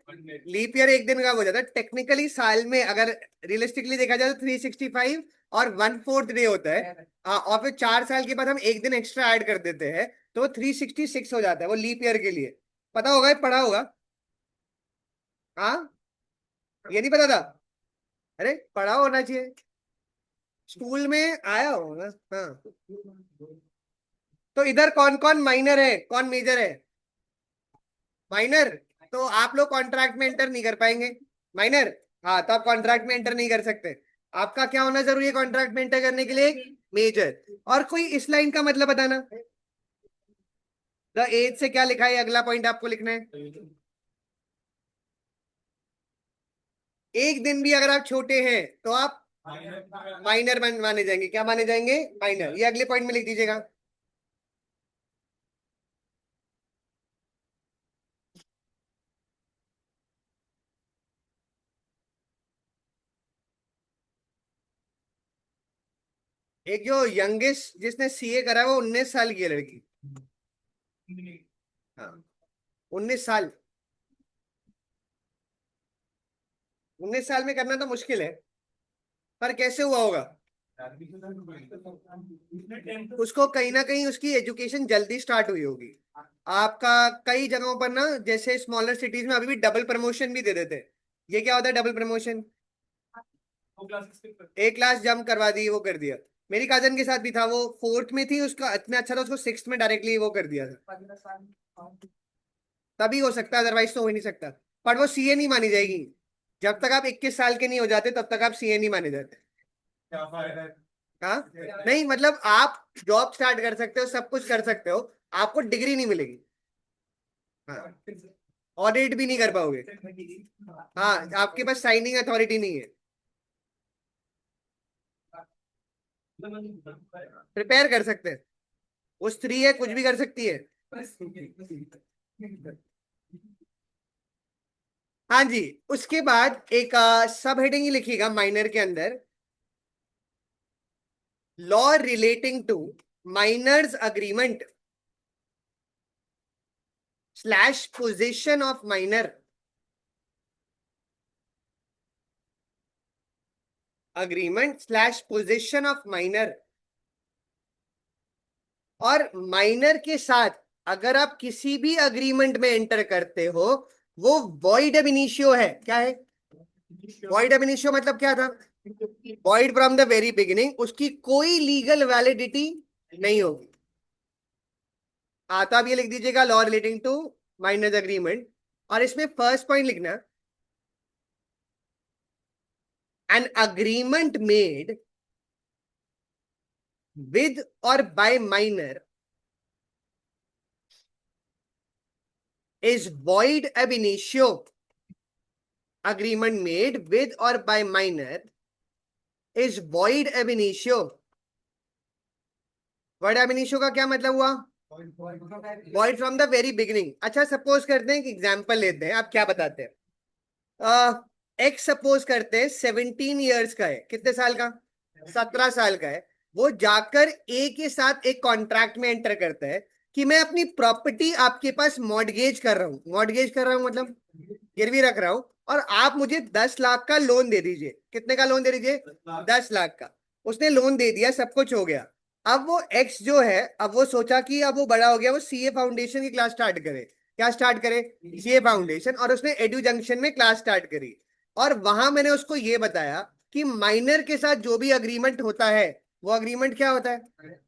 लीप ईयर एक दिन का हो जाता है टेक्निकली साल में। अगर रियलिस्टिकली देखा जाए तो 365 और 1/4 डे होता है। और फिर 4 साल के बाद हम एक दिन एक्स्ट्रा ऐड कर देते हैं, तो वो 366 हो जाता है वो लीप ईयर के लिए। पता होगा, ये पढ़ा होगा। हाँ, ये नहीं पता था? अरे पढ़ा होना चाहिए, स्कूल में आया होगा। हाँ, तो इधर कौन कौन माइनर है, कौन मेजर है? माइनर। तो आप लोग कॉन्ट्रैक्ट में एंटर नहीं कर पाएंगे। माइनर। हाँ, तो आप कॉन्ट्रैक्ट में एंटर नहीं कर सकते। आपका क्या होना जरूरी है कॉन्ट्रैक्ट में एंटर करने के लिए? मेजर। और कोई इस लाइन का मतलब बताना। द एज से क्या लिखा है, अगला पॉइंट आपको लिखना है। एक दिन भी अगर आप छोटे हैं तो आप माइनर माने जाएंगे। क्या माने जाएंगे? माइनर। ये अगले पॉइंट में लिख दीजिएगा। एक जो यंगेस्ट जिसने सीए करा है वो 19 साल की है लड़की। हाँ, 19 साल। 19 साल में करना तो मुश्किल है, पर कैसे हुआ होगा? उसको कहीं ना कहीं उसकी एजुकेशन जल्दी स्टार्ट हुई होगी। आपका कई जगहों पर ना, जैसे स्मॉलर सिटीज में अभी भी डबल प्रमोशन भी दे देते हैं। ये क्या होता है डबल प्रमोशन? एक क्लास जंप करवा दी, वो कर दिया। मेरी कजन के साथ भी था, वो फोर्थ में थी, उसका इतना अच्छा था, उसको सिक्स्थ में डायरेक्टली वो कर दिया था। तभी हो सकता है, अदरवाइज तो हो ही नहीं सकता। पर वो सीए नहीं मानी जाएगी। जब तक आप 21 साल के नहीं हो जाते तब तक आप सीए नहीं माने जाते। हाँ, नहीं मतलब आप जॉब स्टार्ट कर सकते हो, सब कुछ कर सकते हो, आपको डिग्री नहीं मिलेगी। हाँ, ऑडिट भी नहीं कर पाओगे। हाँ, आपके पास साइनिंग अथॉरिटी नहीं है। प्रिपेयर कर सकते हैं, वो स्त्री है, कुछ भी कर सकती है। हाँ जी। उसके बाद एक सब हेडिंग ही लिखिएगा माइनर के अंदर, law relating to minors agreement slash position of minor. Agreement slash position of minor. और माइनर के साथ अगर आप किसी भी अग्रीमेंट में एंटर करते हो, वो वॉइड एब इनिशियो है। क्या है वॉइड एब इनिशियो? मतलब क्या था? Void from the very beginning, उसकी कोई लीगल वैलिडिटी नहीं होगी। तो आप ये लिख दीजिएगा, law relating to minors agreement. और इसमें फर्स्ट पॉइंट लिखना, an agreement made with or by minor is void ab initio. Agreement made with or by minor is void ab initio. void ab initio का क्या मतलब हुआ? void from the very beginning। अच्छा, suppose करते हैं कि example लेते हैं, आप क्या बताते हैं? एक्स सपोज करते हैं 17 ईयर्स का है। कितने साल का? 17 साल का है। वो जाकर ए के साथ एक कॉन्ट्रैक्ट में एंटर करता है कि मैं अपनी प्रॉपर्टी आपके पास मॉर्गेज कर रहा हूँ। मॉर्गेज कर रहा हूँ मतलब गिरवी रख रहा हूँ, और आप मुझे 10 लाख का लोन दे दीजिए। कितने का लोन दे दीजिए? 10 लाख का। उसने लोन दे दिया, सब कुछ हो गया। अब वो एक्स जो है, अब वो सोचा कि अब वो बड़ा हो गया, वो सीए फाउंडेशन की क्लास स्टार्ट करे। क्या स्टार्ट करे? CA foundation. और उसने एडू जंक्शन में क्लास स्टार्ट करी। और वहां मैंने उसको ये बताया कि माइनर के साथ जो भी अग्रीमेंट होता है वो अग्रीमेंट क्या होता है,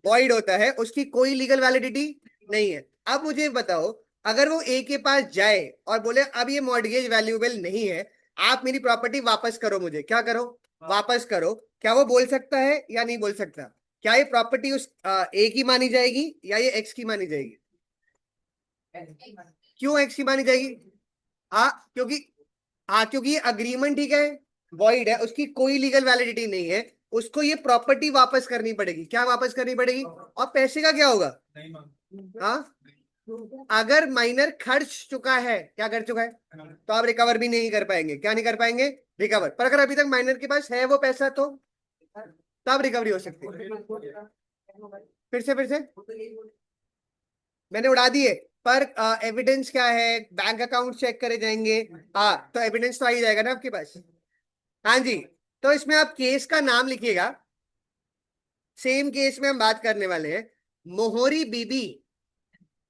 वॉइड होता है, उसकी कोई लीगल वैलिडिटी नहीं है। अब मुझे बताओ, अगर वो ए के पास जाए और बोले अब ये मॉर्गेज वैल्यूएबल नहीं है, आप मेरी प्रॉपर्टी वापस करो, मुझे क्या करो, वापस करो, क्या वो बोल सकता है या नहीं बोल सकता? क्या ये प्रॉपर्टी उस ए की मानी जाएगी या ये एक्स की मानी जाएगी? क्यों एक्स की मानी जाएगी? हाँ क्योंकि, हाँ क्योंकि ये अग्रीमेंट ठीक है, वॉइड है, उसकी कोई लीगल वैलिडिटी नहीं है, उसको ये प्रॉपर्टी वापस करनी पड़ेगी। क्या वापस करनी पड़ेगी? और पैसे का क्या होगा? हाँ, अगर माइनर खर्च चुका है, क्या कर चुका है, तो आप रिकवर भी नहीं कर पाएंगे। क्या नहीं कर पाएंगे? रिकवर। पर अगर अभी तक माइनर के पास है वो पैसा, तो तब रिकवरी हो सकती है। फिर से मैंने उड़ा दिए, पर एविडेंस क्या है? बैंक अकाउंट चेक करे जाएंगे। हाँ तो एविडेंस तो आ ही जाएगा ना आपके पास। हाँ जी, तो इसमें आप केस का नाम लिखिएगा। सेम केस में हम बात करने वाले हैं, मोहरी बीबी।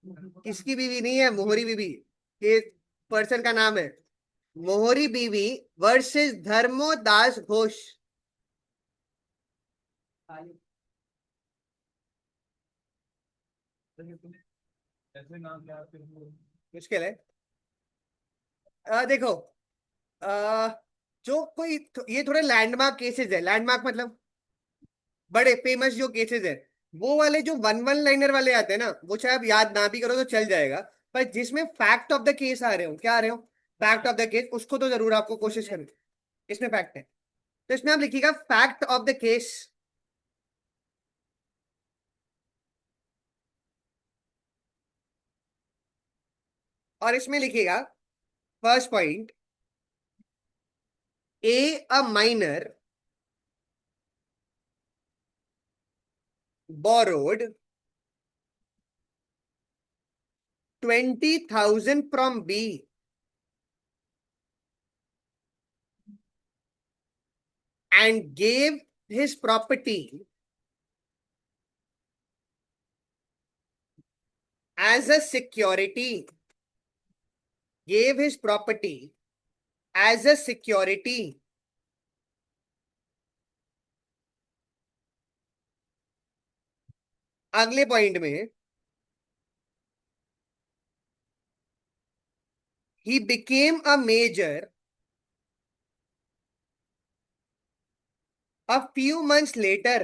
किसकी बीवी नहीं है, मोहरी बीबी, के पर्सन का नाम है मोहरी बीबी वर्सेस धर्मोदास घोष। मुश्किल है। देखो, आ, जो कोई ये थोड़े लैंडमार्क केसेस है, लैंडमार्क मतलब बड़े फेमस जो केसेस है, वो वाले जो वन वन लाइनर वाले आते हैं ना, वो चाहे आप याद ना भी करो तो चल जाएगा। पर जिसमें फैक्ट ऑफ द केस आ रहे हो, क्या आ रहे हो, फैक्ट ऑफ द केस, उसको तो जरूर आपको कोशिश करनी। इसमें फैक्ट है, तो इसमें आप लिखिएगा फैक्ट ऑफ द केस। और इसमें लिखिएगा first point, A a minor borrowed 20,000 from B and gave his property as a security. Gave his property as a security. अगले पॉइंट में, he became a major a few months later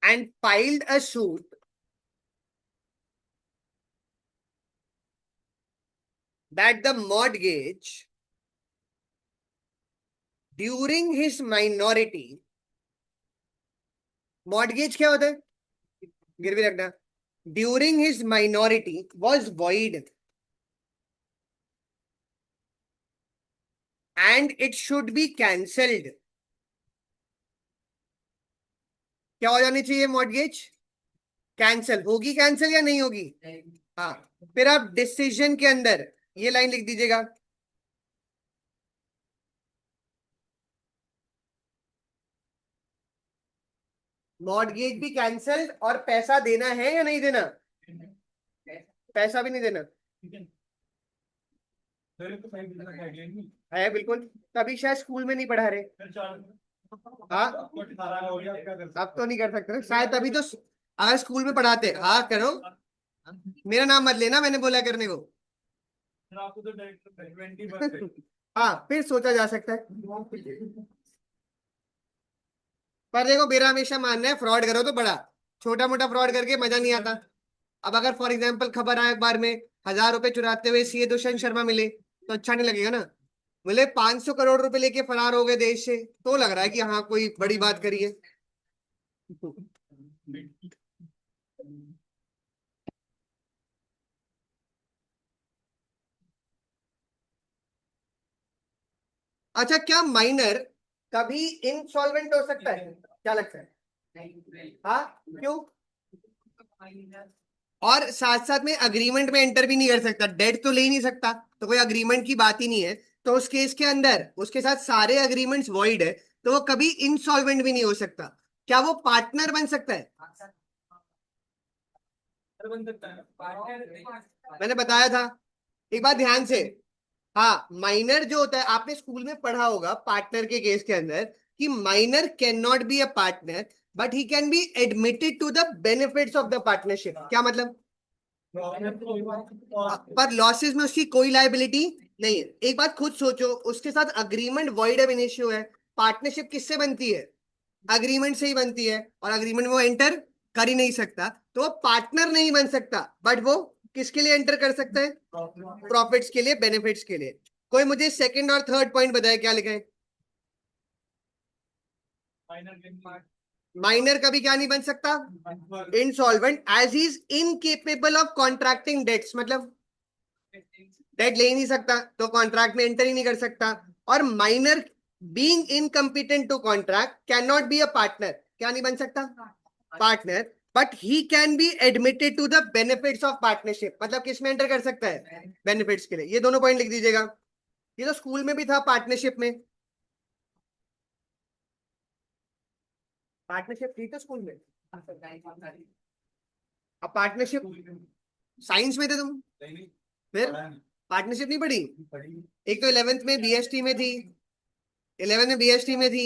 and filed a suit that the mortgage during his minority, mortgage क्या होता है, गिरवी रखना, during his minority was void and it should be cancelled. क्या हो जानी चाहिए? मॉर्गेज कैंसिल होगी, कैंसिल या नहीं होगी? हाँ, फिर आप डिसीजन के अंदर ये लाइन लिख दीजिएगा, मॉर्गेज भी कैंसिल और पैसा देना है या नहीं देना? पैसा भी नहीं देना है, बिल्कुल। तभी शायद स्कूल में नहीं पढ़ा रहे। हाँ, अब तो नहीं कर सकते ना शायद, तभी तो अगर स्कूल में पढ़ाते। हाँ करो, मेरा नाम मत लेना, मैंने बोला करने को। हाँ फिर सोचा जा सकता है। पर देखो, मेरा हमेशा मानना है, फ्रॉड करो तो बड़ा, छोटा मोटा फ्रॉड करके मजा नहीं आता। अब अगर फॉर एग्जाम्पल खबर आए अखबार में, 1,000 रुपए चुराते हुए सीए दुष्यंत शर्मा मिले, तो अच्छा नहीं लगेगा ना। बोले 500 करोड़ रुपए लेके फरार हो गए देश से, तो लग रहा है कि हाँ कोई बड़ी बात करी है। अच्छा, क्या माइनर कभी इंसॉल्वेंट हो सकता है? क्या लगता है? हाँ क्यों? और साथ साथ में अग्रीमेंट में एंटर भी नहीं कर सकता, डेट तो ले ही नहीं सकता, तो कोई अग्रीमेंट की बात ही नहीं है। तो उस केस के अंदर उसके साथ सारे अग्रीमेंट्स वॉइड है, तो वो कभी इंसॉल्वेंट भी नहीं हो सकता। क्या वो पार्टनर बन सकता है? मैंने बताया था, एक बात ध्यान से। हाँ, माइनर जो होता है आपने स्कूल में पढ़ा होगा पार्टनर के केस के अंदर, कि minor can not be a partner but he can be admitted to the benefits of the partnership. क्या मतलब? पर लॉसेस में उसकी कोई लायबिलिटी नहीं है। एक बात खुद सोचो, उसके साथ अग्रीमेंट वॉइड एब इनिशियो है। पार्टनरशिप किससे बनती है? अग्रीमेंट से ही बनती है, और अग्रीमेंट में वो एंटर कर ही नहीं सकता, तो वो पार्टनर नहीं बन सकता। बट वो किसके लिए एंटर कर सकता है? प्रॉफिट्स के लिए, बेनिफिट्स के लिए। कोई मुझे सेकंड और थर्ड पॉइंट बताए, क्या लिखा है? माइनर कभी क्या नहीं बन सकता? Insolvent as he is incapable of contracting debts. मतलब डेट ले ही नहीं सकता, तो कॉन्ट्रैक्ट में एंटर ही नहीं कर सकता। और minor being incompetent to contract can not be a partner. क्या नहीं बन सकता? Partner. But he can be admitted to the benefits of partnership. मतलब किस में एंटर कर सकता है? बेनिफिट्स के लिए। ये दोनों पॉइंट लिख दीजिएगा। ये तो स्कूल में भी था पार्टनरशिप में। पार्टनरशिप थी तो स्कूल में। अब पार्टनरशिप साइंस में थे तुम, फिर पार्टनरशिप नहीं पढ़ी? एक तो 11th में बीएसटी में थी, 11th में बीएसटी में थी,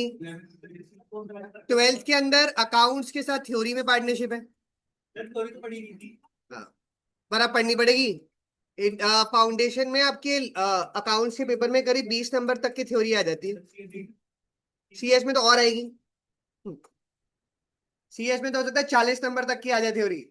12th के अंदर अकाउंट्स के साथ थ्योरी में पार्टनरशिप है। हाँ, पर अब पढ़नी पड़ेगी। फाउंडेशन में आपके अकाउंट्स के पेपर में करीब 20 नंबर तक की थ्योरी आ जाती है। सीएस में तो और आएगी। सीएस में तो हो सकता है 40 नंबर तक की आ जाए थ्योरी।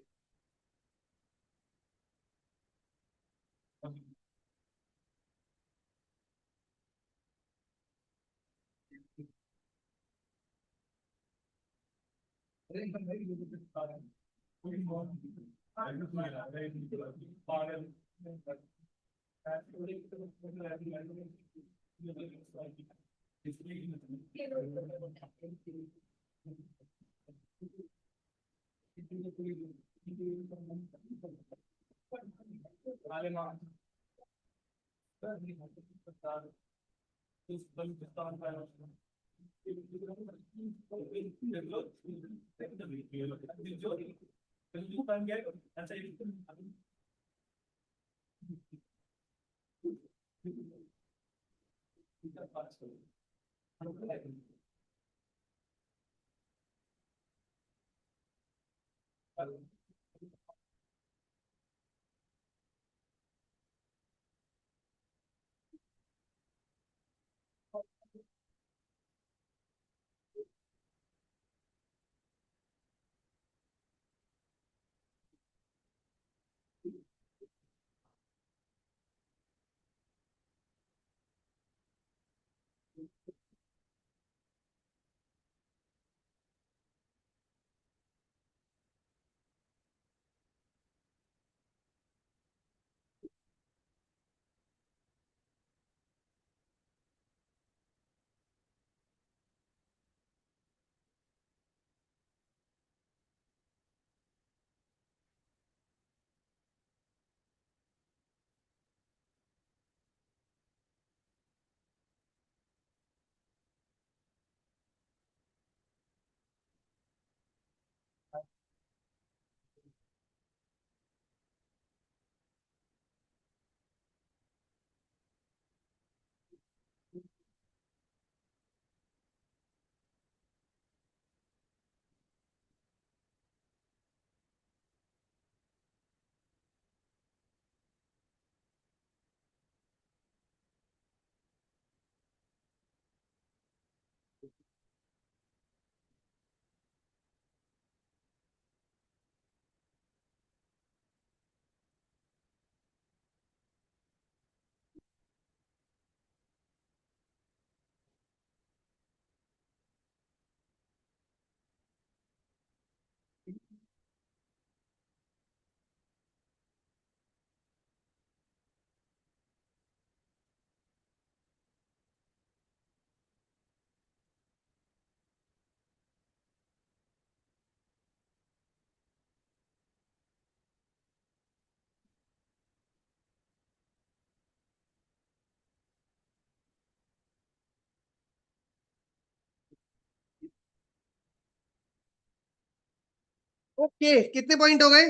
ओके, कितने पॉइंट हो गए?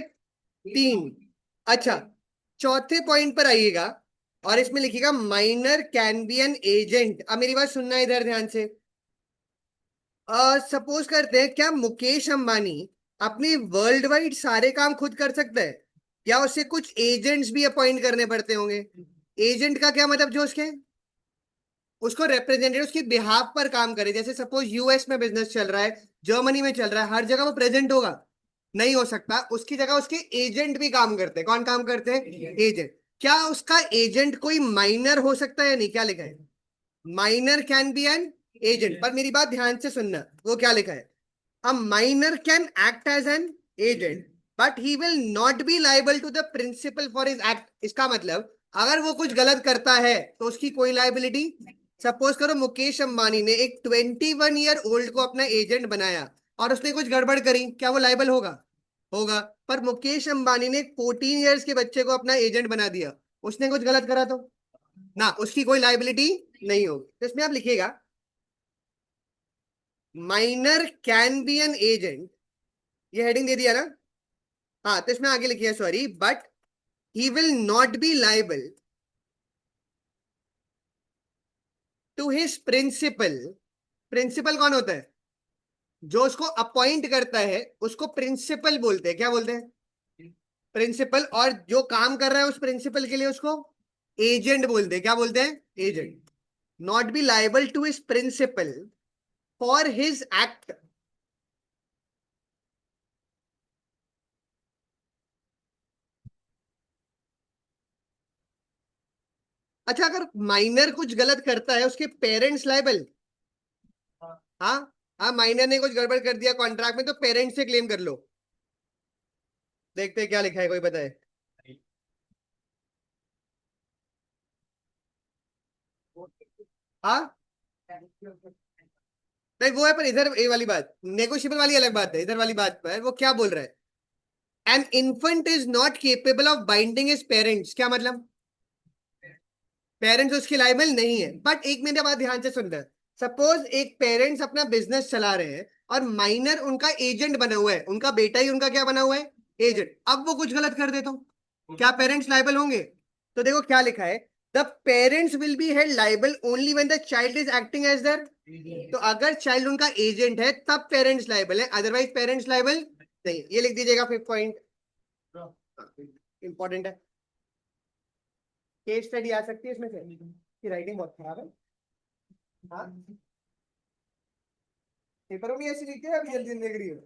तीन। अच्छा, चौथे पॉइंट पर आइएगा। और इसमें लिखिएगा minor can be an agent. अब मेरी बात सुनना इधर ध्यान से। सपोज करते हैं, क्या मुकेश अंबानी अपनी वर्ल्ड वाइड सारे काम खुद कर सकता है, या उसे कुछ एजेंट्स भी अपॉइंट करने पड़ते होंगे? एजेंट का क्या मतलब, जो उसके उसको रिप्रेजेंटेटिव उसकी बिहाफ पर काम करे। जैसे सपोज यूएस में बिजनेस चल रहा है, जर्मनी में चल रहा है, हर जगह वो प्रेजेंट होगा? नहीं हो सकता। उसकी जगह उसके एजेंट भी काम करते हैं। कौन काम करते हैं? एजेंट। क्या उसका एजेंट कोई माइनर हो सकता है या नहीं? क्या लिखा है? Minor can be an agent. पर मेरी बात ध्यान से सुनना, वो क्या लिखा है? A minor can act as an agent, but he will not be liable to the principal for his act. इसका मतलब, अगर वो कुछ गलत करता है तो उसकी कोई लाइबिलिटी। सपोज करो मुकेश अंबानी ने एक 21 ईयर ओल्ड को अपना एजेंट बनाया और उसने कुछ गड़बड़ करी, क्या वो लाइबल होगा? होगा। पर मुकेश अंबानी ने 14 ईयर्स के बच्चे को अपना एजेंट बना दिया, उसने कुछ गलत करा तो ना, उसकी कोई लाइबिलिटी नहीं होगी। तो इसमें आप लिखिएगा minor can be an agent. ये हेडिंग दे दिया ना? हाँ, तो इसमें आगे लिखिए, sorry, but he will not be liable to his principal. Principal कौन होता है? जो उसको अपॉइंट करता है उसको प्रिंसिपल बोलते हैं। क्या बोलते हैं? प्रिंसिपल। और जो काम कर रहा है उस प्रिंसिपल के लिए उसको एजेंट बोलते हैं। क्या बोलते हैं? Agent. Not be liable to his principal for his act. अच्छा, अगर माइनर कुछ गलत करता है उसके पेरेंट्स लाइबल? हाँ। हाँ, माइनर ने कुछ गड़बड़ कर दिया कॉन्ट्रैक्ट में तो पेरेंट्स से क्लेम कर लो। देखते हैं क्या लिखा है, कोई बताए। हाँ, नहीं वो है, पर इधर ये वाली बात नेगोशिएबल वाली अलग बात है। इधर वाली बात पर वो क्या बोल रहा है? An infant is not capable of binding his parents. क्या मतलब? पेरेंट्स उसकी लायबल नहीं है। बट एक मेरी बात ध्यान से सुन रहे। सपोज एक पेरेंट्स अपना बिजनेस चला रहे हैं और माइनर उनका एजेंट बना हुआ है, उनका बेटा ही उनका क्या बना हुआ है? एजेंट। अब वो कुछ गलत कर देता हूँ, क्या पेरेंट्स लायबल होंगे? तो देखो क्या लिखा है, the parents will be held liable only when the child is acting as their. तो अगर चाइल्ड उनका एजेंट है तब पेरेंट्स लायबल है, अदरवाइज पेरेंट्स लायबल नहीं। ये लिख दीजिएगा, 5th पॉइंट इंपॉर्टेंट है। केस स्टडी आ सकती है इसमें से, की राइटिंग बहुत खराब है। हाँ, पेपरों में ऐसी लिखते हैं, अभी जल्दी लिख रही हो,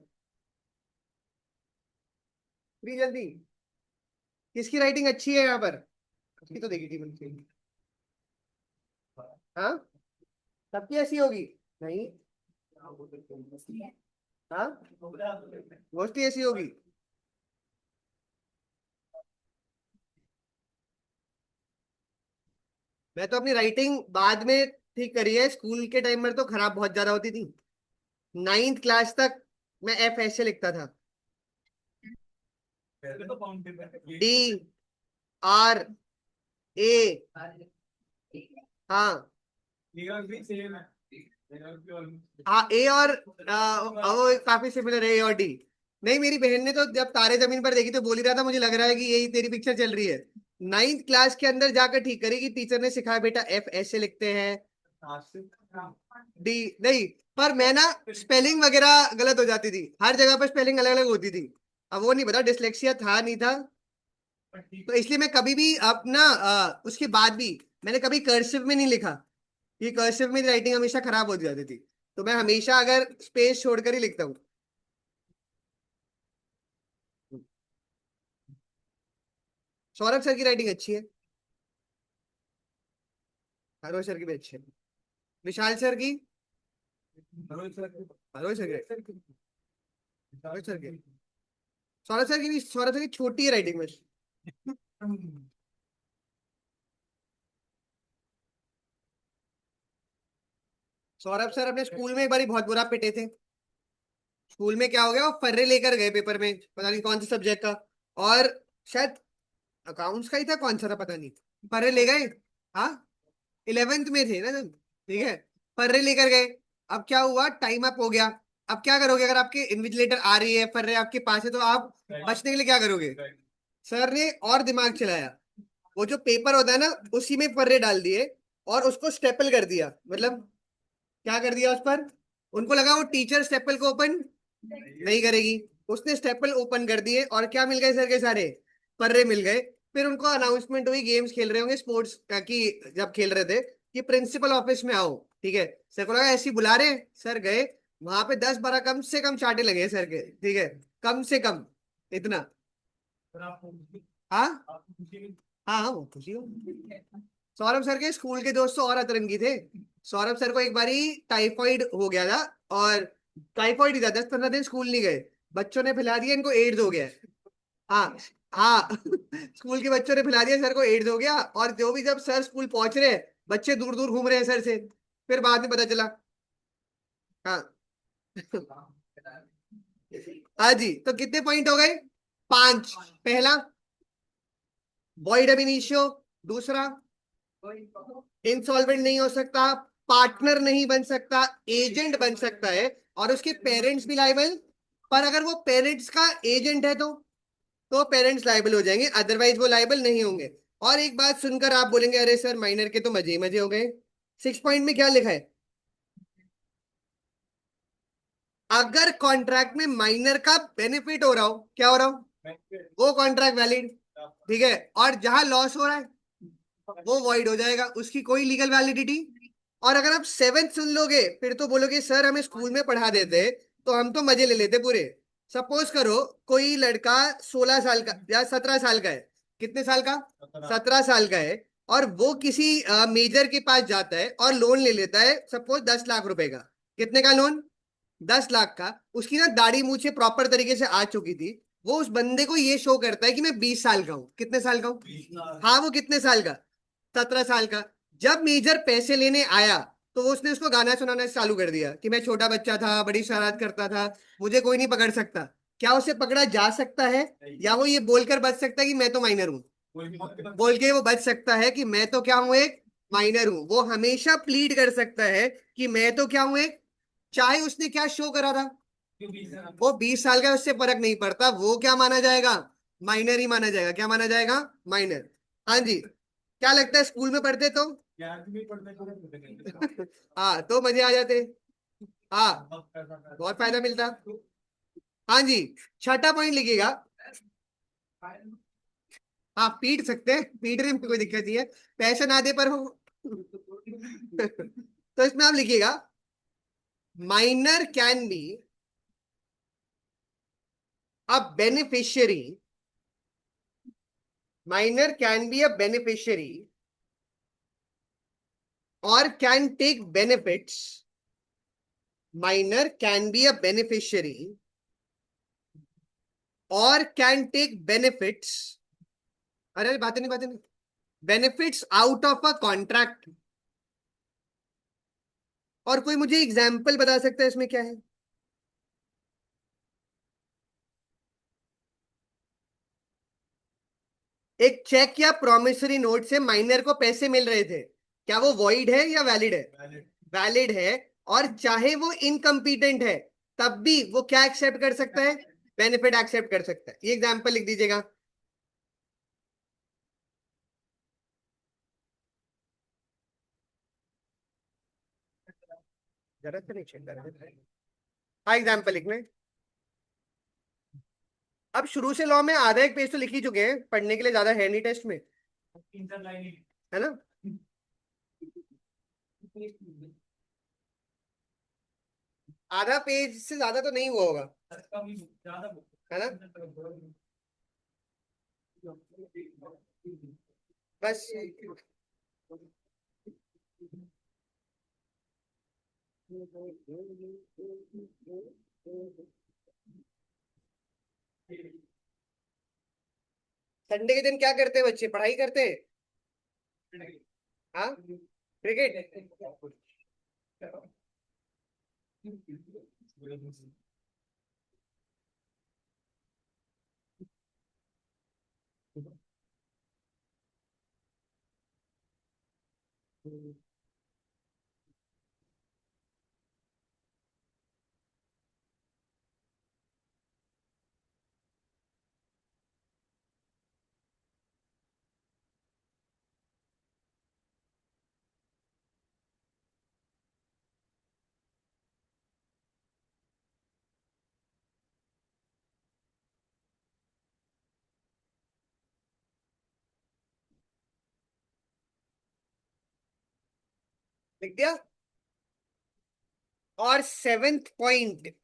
फ्री जल्दी। किसकी राइटिंग अच्छी है यहाँ पर? की तो देखी थी मैंने। हाँ, सबकी ऐसी होगी? नहीं। हाँ, मोस्टली ऐसी होगी। मैं तो अपनी राइटिंग बाद में ठीक करी है, स्कूल के टाइम में तो खराब बहुत ज्यादा होती थी। 9th क्लास तक मैं एफ ऐसे लिखता था, डी आर ए। हाँ। हाँ, ए और वो काफी सिमिलर है, ए और डी। नहीं, मेरी बहन ने तो जब तारे जमीन पर देखी तो बोल ही रहा था, मुझे लग रहा है कि यही तेरी पिक्चर चल रही है। 9th क्लास के अंदर जाकर ठीक करी कि टीचर ने सिखाया बेटा एफ ऐसे लिखते हैं, डी नहीं। पर मैं ना स्पेलिंग वगैरह गलत हो जाती थी, हर जगह पर स्पेलिंग अलग अलग होती थी। अब वो नहीं पता डिसलेक्सिया था नहीं था, तो इसलिए मैं कभी भी अपना उसके बाद भी मैंने कभी कर्सिव में नहीं लिखा। ये कर्सिव में राइटिंग हमेशा खराब हो जाती थी, तो मैं हमेशा अगर स्पेस छोड़कर ही लिखता हूँ। सौरभ सर की राइटिंग अच्छी है, हरोज सर की भी अच्छी है, विशाल सर की, हरोज सर की, हरोज सर की, सौरभ सर की भी, सौरभ सर की छोटी है राइटिंग में। सौरभ सर अपने स्कूल में एक बार बहुत बुरा पिटे थे। स्कूल में क्या हो गया, वो फर्रे लेकर गए पेपर में, पता नहीं कौन से सब्जेक्ट का, और शायद अकाउंट्स का ही था, कौन सा था पता नहीं। फर्रे ले गए। हाँ, 11th में थे ना जब, ठीक है। फर्रे लेकर गए। अब क्या हुआ, टाइम अप हो गया। अब क्या करोगे, अगर आपके इन्विजिलेटर आ रही है, फर्रे आपके पास है, तो आप बचने के लिए क्या करोगे? सर ने और दिमाग चलाया, वो जो पेपर होता है ना, उसी में पर्रे डाल दिए और उसको स्टेपल कर दिया, मतलब क्या कर दिया उस पर। उनको लगा वो टीचर स्टेपल को ओपन नहीं करेगी, उसने स्टेपल ओपन कर दिए और क्या मिल गए सर के सारे पर्रे मिल गए। फिर उनको अनाउंसमेंट हुई, गेम्स खेल रहे होंगे स्पोर्ट्स की, जब खेल रहे थे कि प्रिंसिपल ऑफिस में आओ, ठीक है। सर को लगा ऐसे ही बुला रहे हैं, सर गए, वहां पे 10-12 कम से कम चाटे लगे सर के, ठीक है, कम से कम इतना। हाँ हाँ हाँ, वो खुशी हो। सौरभ सर के स्कूल के दोस्त तो और अतरंगी थे। सौरभ सर को एक बारी टाइफाइड हो गया था, और टाइफाइड ही था, 10-15 दिन स्कूल नहीं गए। बच्चों ने फैला दिया इनको एड्स हो गया है। हाँ हाँ स्कूल के बच्चों ने फैला दिया सर को एड्स हो गया, और जो भी जब सर स्कूल पहुंच रहे हैं, बच्चे दूर दूर घूम रहे हैं सर से। फिर बाद में पता चला। हाँ हाँ जी, तो कितने पॉइंट हो गए? 5। पहला, वॉइड अब इनिशियो। दूसरा, इंसॉल्वेंट नहीं हो सकता, पार्टनर नहीं बन सकता, एजेंट बन सकता है, और उसके पेरेंट्स भी लाइबल। पर अगर वो पेरेंट्स का एजेंट है तो पेरेंट्स लाइबल हो जाएंगे, अदरवाइज वो लाइबल नहीं होंगे। और एक बात सुनकर आप बोलेंगे अरे सर माइनर के तो मजे ही मजे हो गए। 6 पॉइंट में क्या लिखा है? अगर कॉन्ट्रैक्ट में माइनर का बेनिफिट हो रहा हो, क्या हो रहा हो, वो कॉन्ट्रैक्ट वैलिड, ठीक है। और जहां लॉस हो रहा है वो वॉइड हो जाएगा, उसकी कोई लीगल वैलिडिटी। और अगर आप 7th सुन लोगे फिर तो बोलोगे सर हमें स्कूल में पढ़ा देते तो हम तो मजे ले लेते पूरे। सपोज करो कोई लड़का 16 साल का या 17 साल का है। कितने साल का? 17 साल का है। और वो किसी मेजर के पास जाता है और लोन ले लेता है, सपोज 10 लाख रुपए का। कितने का लोन? 10 लाख का। उसकी ना दाढ़ी मूछें प्रॉपर तरीके से आ चुकी थी। वो उस बंदे को ये शो करता है कि मैं 20 साल का हूँ। कितने साल का हूँ? हाँ, वो कितने साल का? 17 साल का। जब मेजर पैसे लेने आया तो उसने उसको गाना सुनाना चालू कर दिया कि मैं छोटा बच्चा था, बड़ी शरारत करता था, मुझे कोई नहीं पकड़ सकता। क्या उसे पकड़ा जा सकता है? या वो ये बोलकर बच सकता है कि मैं तो माइनर हूँ? बोल के वो बच सकता है कि मैं तो क्या हूं, एक माइनर हूं। वो हमेशा प्लीड कर सकता है कि मैं तो क्या हूं, एक, चाहे उसने क्या शो करा था। वो 20 साल का है, उससे फर्क नहीं पड़ता, वो क्या माना जाएगा? माइनर ही माना जाएगा। क्या माना जाएगा? माइनर। हाँ जी। क्या लगता है स्कूल में पढ़ते तो हाँ तो मजे आ जाते। हाँ, बहुत फायदा मिलता। हाँ जी। छठा पॉइंट लिखिएगा। हाँ, पीट सकते हैं, पीटने में कोई दिक्कत नहीं है, पैसे ना दे पर हो तो इसमें आप लिखिएगा, minor can be a beneficiary, minor can be a beneficiary और can take benefits, minor can be a beneficiary और कैन टेक बेनिफिट्स, अरे बातें नहीं, benefits out of a contract. और कोई मुझे एग्जाम्पल बता सकता है इसमें क्या है? एक चेक या प्रोमिसरी नोट से माइनर को पैसे मिल रहे थे, क्या वो वॉइड है या वैलिड है? वैलिड है। और चाहे वो इनकम्पिटेंट है तब भी वो क्या एक्सेप्ट कर सकता है? बेनिफिट एक्सेप्ट कर सकता है। ये एग्जाम्पल लिख दीजिएगा। जरूरत तो नहीं चेक कर। हाँ, एग्जाम्पल लिखने। अब शुरू से लॉ में आधा एक पेज तो लिख ही चुके हैं, पढ़ने के लिए ज्यादा है नहीं टेस्ट में, है ना। आधा पेज से ज्यादा तो नहीं हुआ होगा, है ना। बस। संडे के दिन क्या करते हैं बच्चे? पढ़ाई करते हैं। हाँ, क्रिकेट। लिख दिया। और सेवेंथ पॉइंट,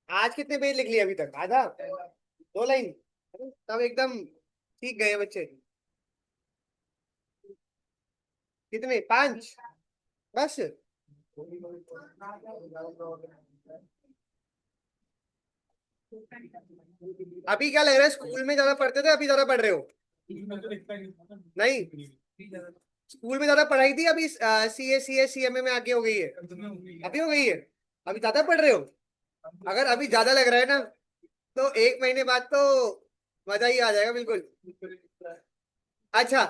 आज कितने पेज लिख लिए अभी तक? आधा, 2 लाइन? तब एकदम ठीक गए बच्चे। कितने, 5 बस? अभी क्या लग रहा है, स्कूल में ज्यादा पढ़ते थे, अभी ज्यादा पढ़ रहे हो? नहीं, स्कूल में ज्यादा पढ़ाई थी, अभी सी ए सी एम ए में आके हो गई है? अभी हो गई है? अभी ज्यादा पढ़ रहे हो? अगर अभी ज्यादा लग रहा है ना, तो 1 महीने बाद तो मजा ही आ जाएगा बिल्कुल। अच्छा,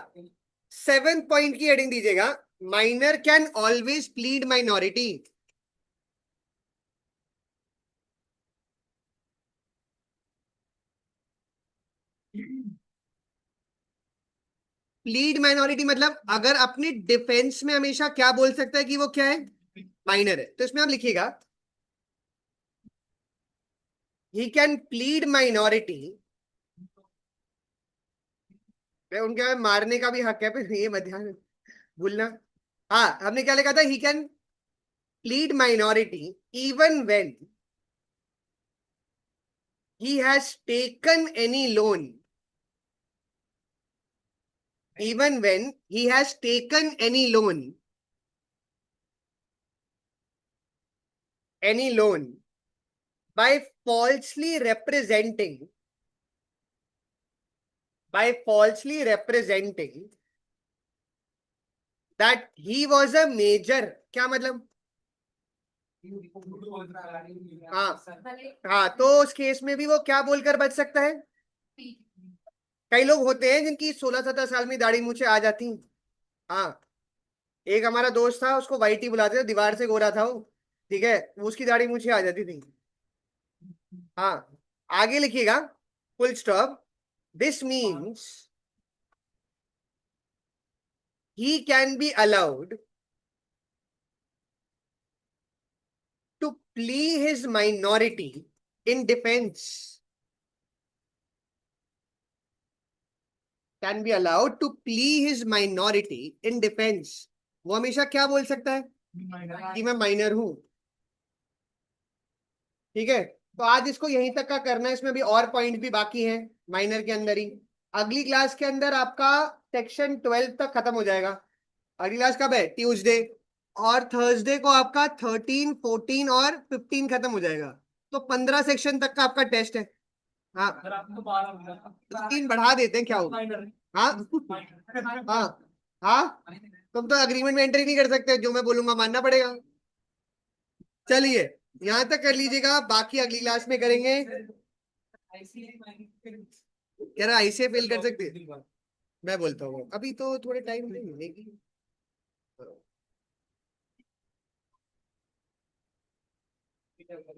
7 पॉइंट की हेडिंग दीजिएगा, minor can always plead minority. Plead minority मतलब अगर अपनी डिफेंस में हमेशा क्या बोल सकता है कि वो क्या है, माइनर है। तो इसमें आप लिखिएगा, ही कैन प्लीड माइनॉरिटी। उनके मारने का भी हक है, फिर ये मत ध्यान भूलना। हाँ, हमने क्या लिखा था, he can plead minority even when he has taken any loan, even when he has taken any loan by falsely representing, that he was a major। क्या मतलब? हाँ, हाँ, तो उस केस में भी वो क्या बोलकर बच सकता है? कई लोग होते हैं जिनकी 16-17 साल में दाढ़ी मूछें आ जाती हैं। हाँ, एक हमारा दोस्त था, उसको वाइटी बुलाते थे, दीवार से गोरा था वो। ठीक है, उसकी दाढ़ी मूछें आ जाती थी। हाँ, आगे लिखिएगा, full stop, this means he can be allowed to plea his minority in defense, can be allowed to plea his minority in defense। वो हमेशा क्या बोल सकता है कि मैं माइनर हूं। ठीक है, तो आज इसको यहीं तक का करना है, इसमें भी और पॉइंट भी बाकी हैं माइनर के अंदर ही। अगली क्लास के अंदर आपका सेक्शन 12 तक खत्म हो जाएगा। अगली क्लास कब है? ट्यूसडे। और थर्सडे को आपका 13, 14 और 15 खत्म हो जाएगा। तो 15 सेक्शन तक का आपका टेस्ट है। हाँ, तो 3 बढ़ा देते हैं, क्या होगा? हाँ, हाँ, हाँ, तुम तो अग्रीमेंट में एंट्री नहीं कर सकते, जो मैं बोलूंगा मानना पड़ेगा। चलिए, यहां तक कर लीजिएगा, बाकी अगली क्लास में करेंगे। कह रहा ऐसे फेल कर सकते? मैं बोलता हूँ अभी तो थोड़े टाइम नहीं मिलेगी।